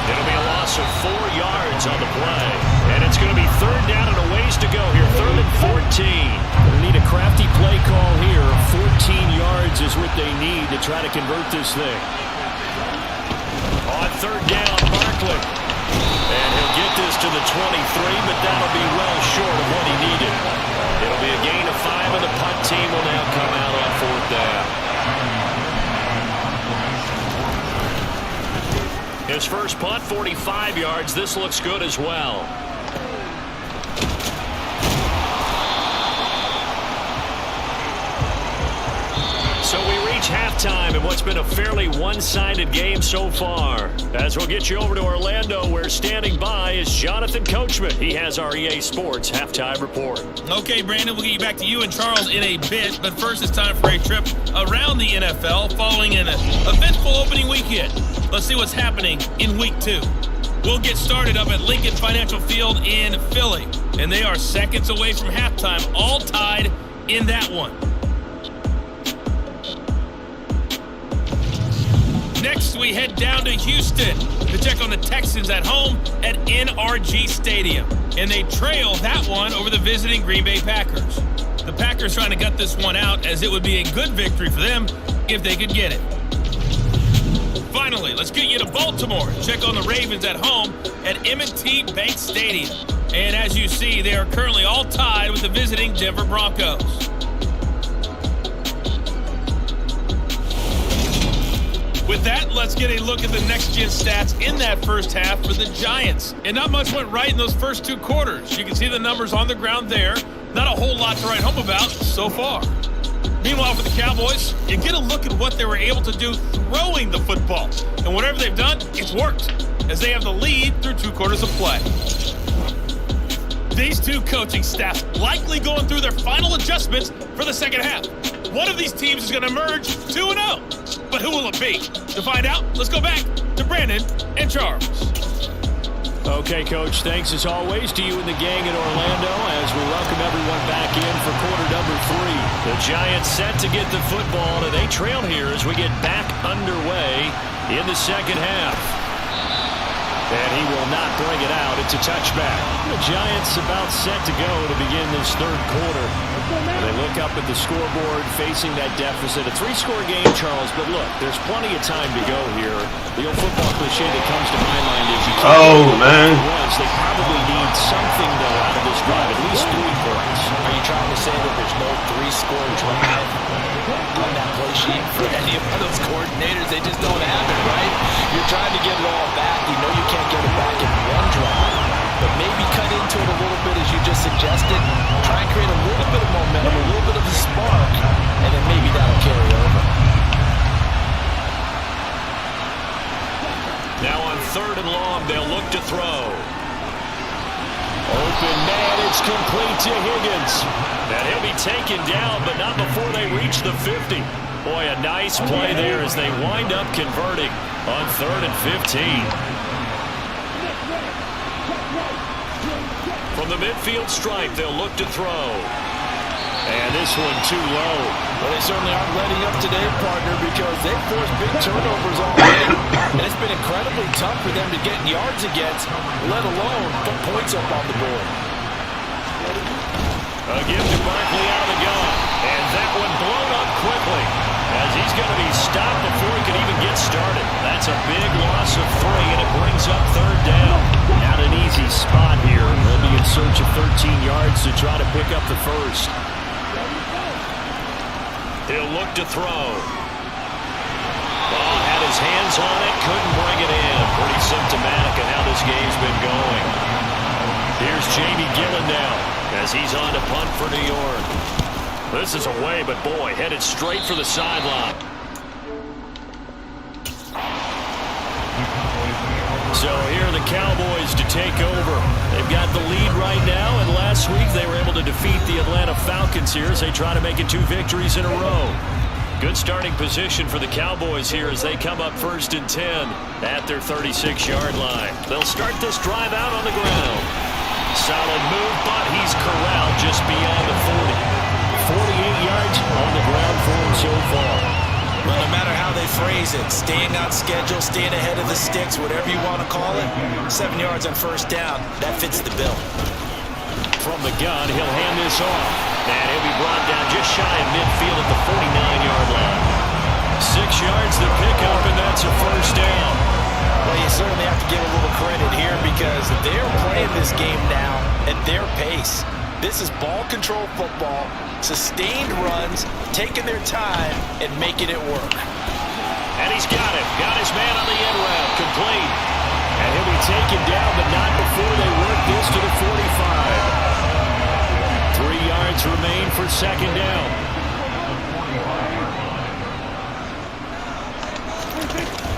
Speaker 9: It'll be a loss of 4 yards on the play. And it's going to be 3rd down and a ways to go here. 3rd and 14. They need a crafty play call here. 14 yards is what they need to try to convert this thing. On 3rd down, Barkley. And he'll get this to the 23, but that'll be well short of what he needed. It'll be a gain of 5, and the punt team will now come out on 4th down. His first punt, 45 yards. This looks good as well. So we reach halftime in what's been a fairly one-sided game so far. As we'll get you over to Orlando, where standing by is Jonathan Coachman. He has our EA Sports Halftime Report.
Speaker 12: Okay, Brandon, we'll get you back to you and Charles in a bit, but first it's time for a trip around the NFL following an eventful opening weekend. Let's see what's happening in Week 2. We'll get started up at Lincoln Financial Field in Philly, and they are seconds away from halftime, all tied in that one.
Speaker 13: Next, we head down to Houston to check on the Texans at home at NRG Stadium. And they trail that one over the visiting Green Bay Packers. The Packers trying to gut this one out, as it would be a good victory for them if they could get it. Finally, let's get you to Baltimore. Check on the Ravens at home at M&T Bank Stadium. And as you see, they are currently all tied with the visiting Denver Broncos. With that, let's get a look at the next-gen stats in that first half for the Giants. And not much went right in those first two quarters. You can see the numbers on the ground there. Not a whole lot to write home about so far. Meanwhile, for the Cowboys, you get a look at what they were able to do throwing the football. And whatever they've done, it's worked, as they have the lead through 2 quarters of play. These two coaching staffs likely going through their final adjustments for the second half. One of these teams is going to emerge 2-0. But who will it be? To find out, let's go back to Brandon and Charles.
Speaker 9: Okay, Coach, thanks as always to you and the gang in Orlando as we welcome everyone back in for quarter number 3. The Giants set to get the football, and they trail here as we get back underway in the second half. And he will not bring it out. It's a touchback. The Giants about set to go to begin this third quarter. They look up at the scoreboard facing that deficit. A 3-score game, Charles, but look, there's plenty of time to go here. The old football cliche that comes to my mind is you can't they probably need something, though, out of this drive, at least 3 points.
Speaker 10: Are you trying to say that there's no 3-score drive on that play sheet for any of those coordinators? They just don't have it, right? You're trying to get it all back. You know you can't get it back in one drive. But maybe cut into it a little bit, as you just suggested. Try and create a little bit of momentum, a little bit of a spark, and then maybe that'll carry over.
Speaker 9: Now on 3rd and long, they'll look to throw. Open man, it's complete to Higgins. And he'll be taken down, but not before they reach the 50. Boy, a nice play there as they wind up converting on 3rd and 15. From the midfield stripe, they'll look to throw. And this one too low.
Speaker 10: Well, they certainly aren't letting up today, partner, because they've forced big turnovers already. And it's been incredibly tough for them to get yards against, let alone put points up on the board.
Speaker 9: A give to Barkley out of the gun. And that one blown up quickly, as he's going to be stopped before he can even get started. That's a big loss of 3, and it brings up 3rd down. Not an easy spot here. They'll be in search of 13 yards to try to pick up the first. He'll look to throw. Oh, had his hands on it, couldn't bring it in. Pretty symptomatic of how this game's been going. Here's Jamie Gillen now, as he's on to punt for New York. This is away, but boy, headed straight for the sideline. So here are the Cowboys to take over. They've got the lead right now, and last week they were able to defeat the Atlanta Falcons here as they try to make it 2 victories in a row. Good starting position for the Cowboys here as they come up 1st and 10 at their 36-yard line. They'll start this drive out on the ground. Solid move, but he's corralled just beyond the 40. 48 yards on the ground for him so far.
Speaker 10: Well, no matter how they phrase it, staying on schedule, staying ahead of the sticks, whatever you want to call it, 7 yards on 1st down, that fits the bill.
Speaker 9: From the gun, he'll hand this off. And he'll be brought down just shy of midfield at the 49-yard line. 6 yards the pickup, and that's a 1st down.
Speaker 10: Well, you certainly have to give a little credit here because they're playing this game now at their pace. This is ball control football, sustained runs, taking their time, and making it work.
Speaker 9: And he's got it. Got his man on the end route, complete. And he'll be taken down, but not before they work this to the 45. 3 yards remain for 2nd down.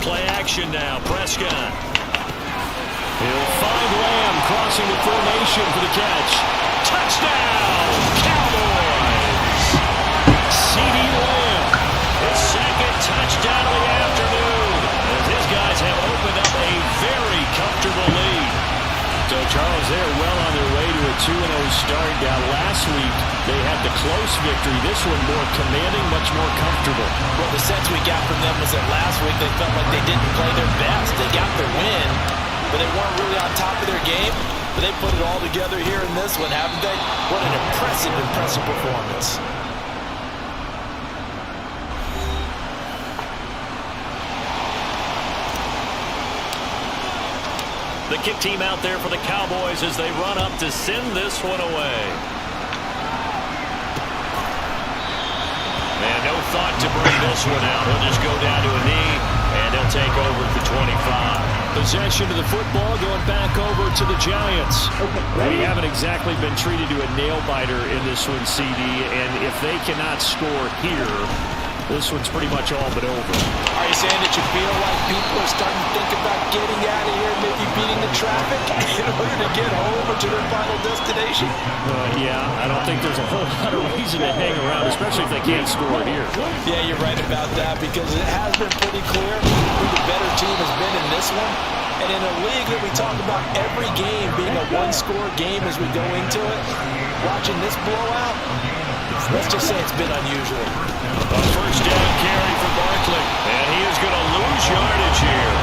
Speaker 9: Play action now, Prescott. He'll find Lamb crossing the formation for the catch. Touchdown, Cowboys! CeeDee Lamb, his 2nd touchdown of the afternoon, as his guys have opened up a very comfortable lead. So, Charles, they're well on their way to a 2-0 start. Last week, they had the close victory. This one more commanding, much more comfortable.
Speaker 10: Well, the sense we got from them was that last week they felt like they didn't play their best. They got their win, but they weren't really on top of their game. But they put it all together here in this one, haven't they? What an impressive, impressive performance.
Speaker 9: The kick team out there for the Cowboys as they run up to send this one away. And no thought to bring this one out. He'll just go down to a knee, and he'll take over at the 25. Possession of the football going back over to the Giants. They haven't exactly been treated to a nail-biter in this one, CD, and if they cannot score here, this one's pretty much all but over.
Speaker 10: Are you saying that you feel like people are starting to think about getting out of here, maybe beating the traffic in order to get home or to their final destination?
Speaker 9: Yeah, I don't think there's a whole lot of reason to hang around, especially if they can't score here.
Speaker 10: Yeah, you're right about that because it has been pretty clear who the better team has been in this one. And in a league that we talk about every game being a one-score game as we go into it, watching this blowout, let's just say it's been unusual.
Speaker 9: A first down carry for Barkley, and he is going to lose yardage here.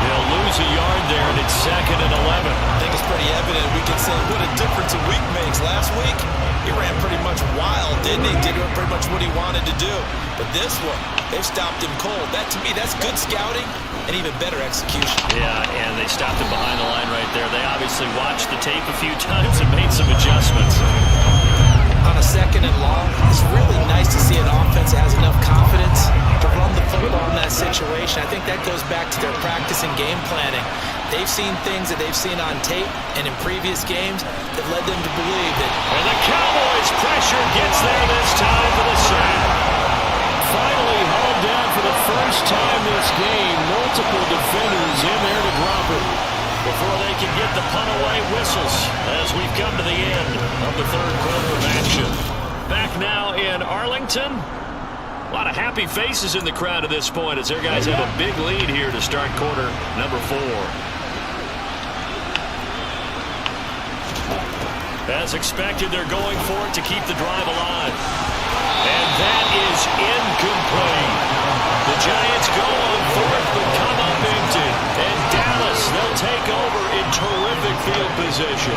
Speaker 9: He'll lose a yard there, and it's 2nd and 11.
Speaker 10: I think it's pretty evident. We can say what a difference a week makes. Last week, he ran pretty much wild, didn't he? Did pretty much what he wanted to do. But this one, they've stopped him cold. That, to me, that's good scouting and even better execution.
Speaker 9: Yeah, and they stopped him behind the line right there. They obviously watched the tape a few times and made some adjustments.
Speaker 10: On a 2nd and long, it's really nice to see an offense that has enough confidence to run the football in that situation. I think that goes back to their practice and game planning. They've seen things that they've seen on tape and in previous games that led them to believe that.
Speaker 9: And the Cowboys' pressure gets there this time for the sack. Finally hauled down for the first time this game. Multiple defenders in there to drop it before they can get the punt away whistles as we've come to the end of the 3rd quarter of action. Back now in Arlington. A lot of happy faces in the crowd at this point as their guys have a big lead here to start quarter number 4. As expected, they're going for it to keep the drive alive. And that is incomplete. The Giants go on 4th but come up empty. And Dallas, they'll take over in terrific field position.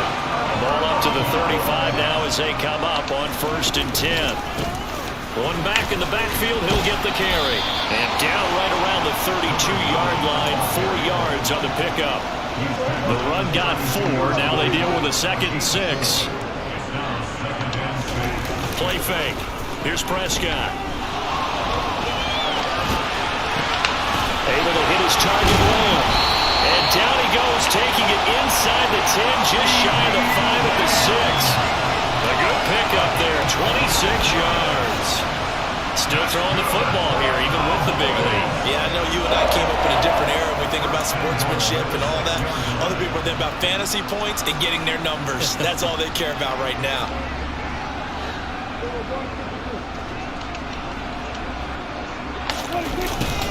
Speaker 9: Ball up to the 35 now as they come up on 1st and 10. One back in the backfield, he'll get the carry. And down right around the 32-yard line, 4 yards on the pickup. The run got 4. Now they deal with a 2nd and 6. Play fake. Here's Prescott. Able to hit his target well. And down he goes, taking it inside the 10, just shy of the 5 at the 6. A good pickup there, 26 yards. Still throwing the football here, even with the big lead.
Speaker 10: Yeah, I know you and I came up in a different era when we think about sportsmanship and all that. Other people are thinking about fantasy points and getting their numbers. That's all they care about right now.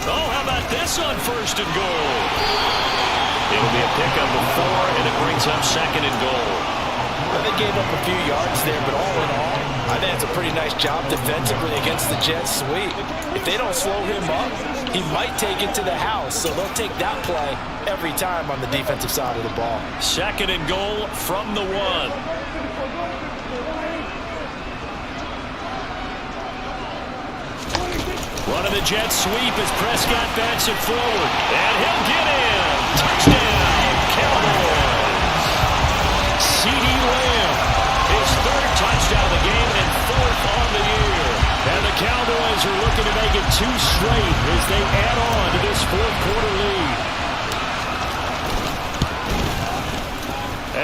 Speaker 9: Oh, how about this on 1st and goal? It'll be a pickup of 4, and it brings up 2nd and goal.
Speaker 10: Well, they gave up a few yards there, but all in all, I think it's a pretty nice job defensively against the Jets sweep. If they don't slow him up, he might take it to the house, so they'll take that play every time on the defensive side of the ball.
Speaker 9: 2nd and goal from the 1. Running the jet sweep as Prescott backs it forward. And he'll get in. Touchdown, Cowboys. C.D. Lamb, his 3rd touchdown of the game and 4th on the year. And the Cowboys are looking to make it 2 straight as they add on to this 4th quarter lead.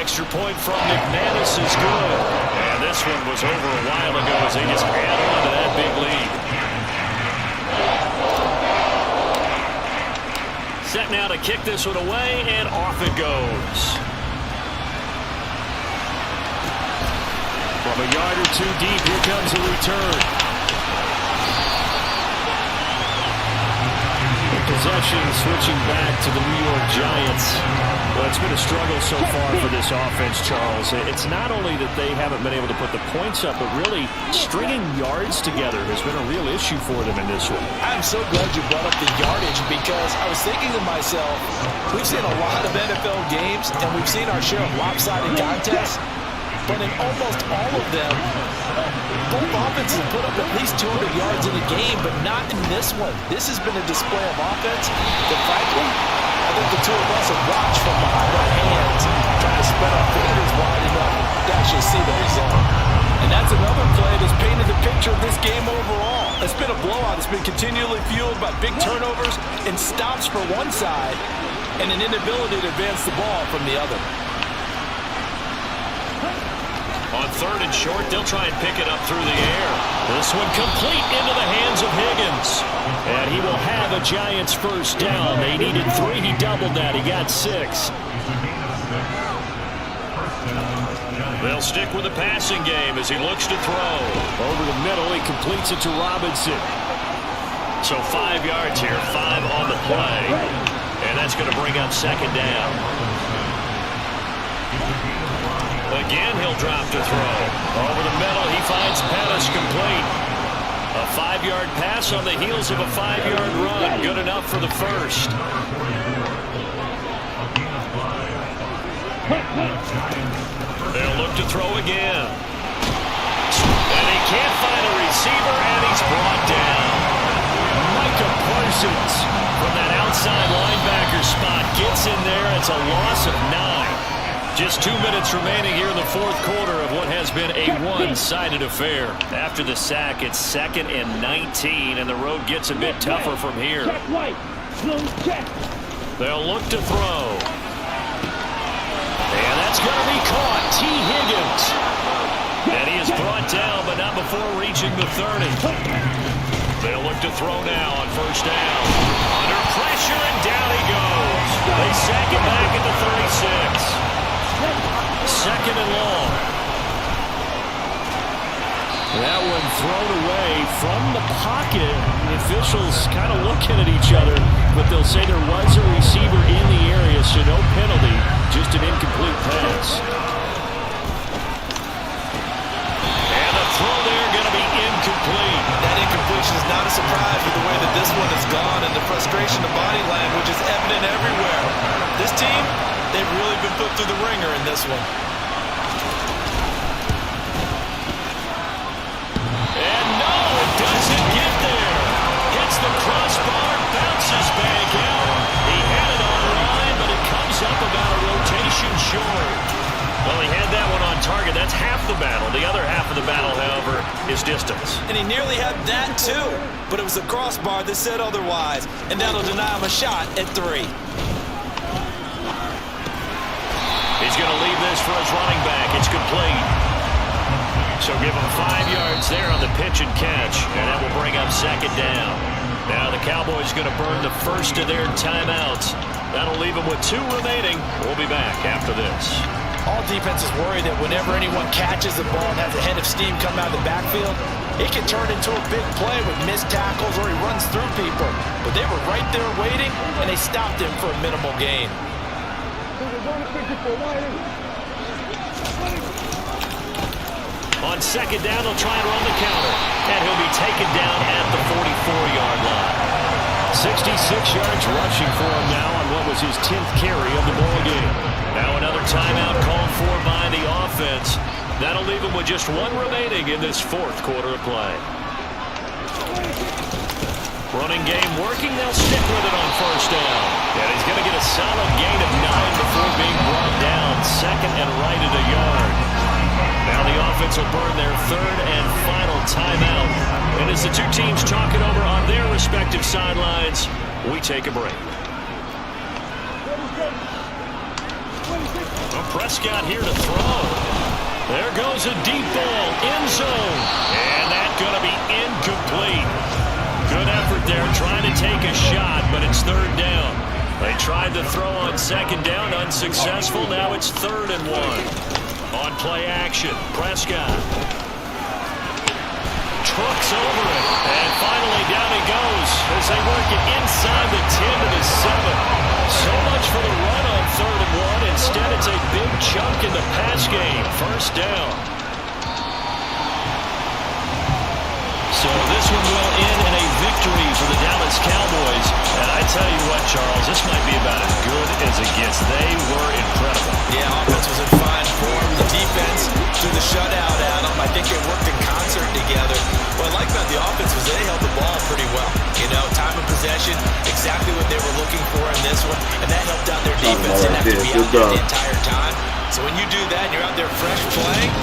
Speaker 9: Extra point from McManus is good. And this one was over a while ago as they just add on to that big lead. Set now to kick this one away, and off it goes. From a yard or 2 deep, here comes a return. possession, switching back to the New York Giants. Well, it's been a struggle so far for this offense, Charles. It's not only that they haven't been able to put the points up, but really stringing yards together has been a real issue for them in this one.
Speaker 10: I'm so glad you brought up the yardage because I was thinking to myself, we've seen a lot of NFL games and we've seen our share of lopsided contests, but in almost all of them, both offenses put up at least 200 yards in a game, but not in this one. This has been a display of offense that, frankly, I think the two of us have watched from behind our hands, trying to spread our fingers wide enough to actually see the result. And that's another play that's painted the picture of this game overall. It's been a blowout. It's been continually fueled by big turnovers and stops for one side and an inability to advance the ball from the other.
Speaker 9: On 3rd and short, they'll try and pick it up through the air. This one complete into the hands of Higgins. And he will have a Giants first down. They needed 3. He doubled that. He got 6. They'll stick with the passing game as he looks to throw. Over the middle, he completes it to Robinson. So 5 yards here, 5 on the play. And that's going to bring up 2nd down. Again, he'll drop to throw. Over the middle, he finds Pettis complete. A 5-yard pass on the heels of a 5-yard run. Good enough for the first. They'll look to throw again. And he can't find a receiver, and he's brought down. Micah Parsons from that outside linebacker spot gets in there. It's a loss of 9. Just 2 minutes remaining here in the 4th quarter of what has been a one-sided affair. After the sack, it's 2nd and 19, and the road gets a bit tougher from here. They'll look to throw. And that's going to be caught. T. Higgins. And he is brought down, but not before reaching the 30. They'll look to throw now on 1st down. Under pressure, and down he goes. They sack it back at the 36. 2nd and long. That one thrown away from the pocket. The officials kind of looking at each other, but they'll say there was a receiver in the area, so no penalty, just an incomplete pass. And the throw there going to be incomplete.
Speaker 10: That incompletion is not a surprise with the way that this one has gone, and the frustration of body language is evident everywhere. This team, they've really been put through the ringer in this one.
Speaker 9: And no, it doesn't get there. Hits the crossbar, bounces back out. He had it on line, but it comes up about a rotation short. Well, he had that one on target. That's half the battle. The other half of the battle, however, is distance.
Speaker 10: And he nearly had that, too. But it was the crossbar that said otherwise. And that'll deny him a shot at 3.
Speaker 9: He's going to leave this for his running back. It's complete. So give him 5 yards there on the pitch and catch. And that will bring up 2nd down. Now the Cowboys going to burn the first of their timeouts. That'll leave them with 2 remaining. We'll be back after this.
Speaker 10: All defenses worry that whenever anyone catches the ball and has a head of steam come out of the backfield, it can turn into a big play with missed tackles or he runs through people. But they were right there waiting, and they stopped him for a minimal gain.
Speaker 9: On 2nd down, they'll try and run the counter. And he'll be taken down at the 44-yard line. 66 yards rushing for him now on what was his 10th carry of the ball game. Now another timeout called for by the offense. That'll leave him with just 1 remaining in this 4th quarter of play. Running game working. They'll stick with it on 1st down. And he's going to get a solid gain of 9 before being brought down. 2nd and right at a yard. Now the offense will burn their 3rd and final timeout. And as the two teams talk it over on their respective sidelines, we take a break. Prescott here to throw. There goes a deep ball, end zone. And that's going to be incomplete. Good effort there, trying to take a shot, but it's 3rd down. They tried to throw on 2nd down, unsuccessful. Now it's 3rd and 1. On play action, Prescott. trucks over it. And finally down he goes as they work it inside the 10 to the 7. So much for the run on 3rd and 1. Instead, it's a big chunk in the pass game. First down. So this one will end in a victory for the Dallas Cowboys. And I tell you what, Charles, this might be about as good as it gets. They were incredible.
Speaker 10: Yeah, offense was in fine form. The defense threw the shutout at them. I think they worked in concert together. What I like about the offense was they held the ball pretty well. You know, time of possession, exactly what they were looking for in this one. And that helped out their defense. Didn't have to be out there the entire time. So when you do that and you're out there fresh playing,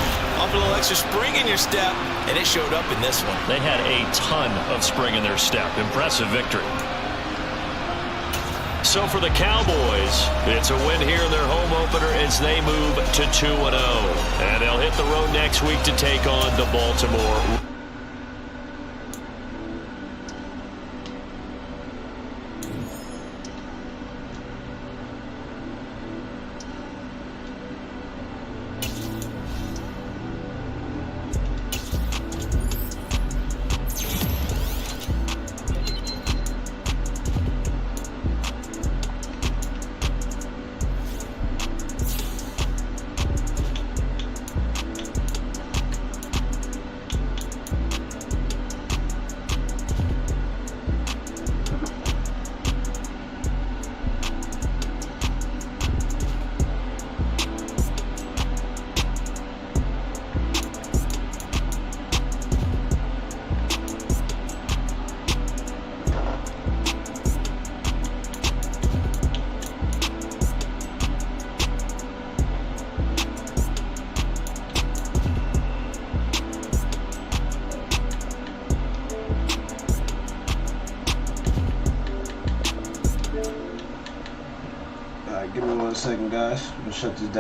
Speaker 10: off a little extra spring in your step, and it showed up in this one.
Speaker 9: They had a ton of spring in their step. Impressive victory. So for the Cowboys, it's a win here in their home opener as they move to 2-0. And they'll hit the road next week to take on the Baltimore.
Speaker 4: Give me 1 second, guys. I'm gonna shut this down.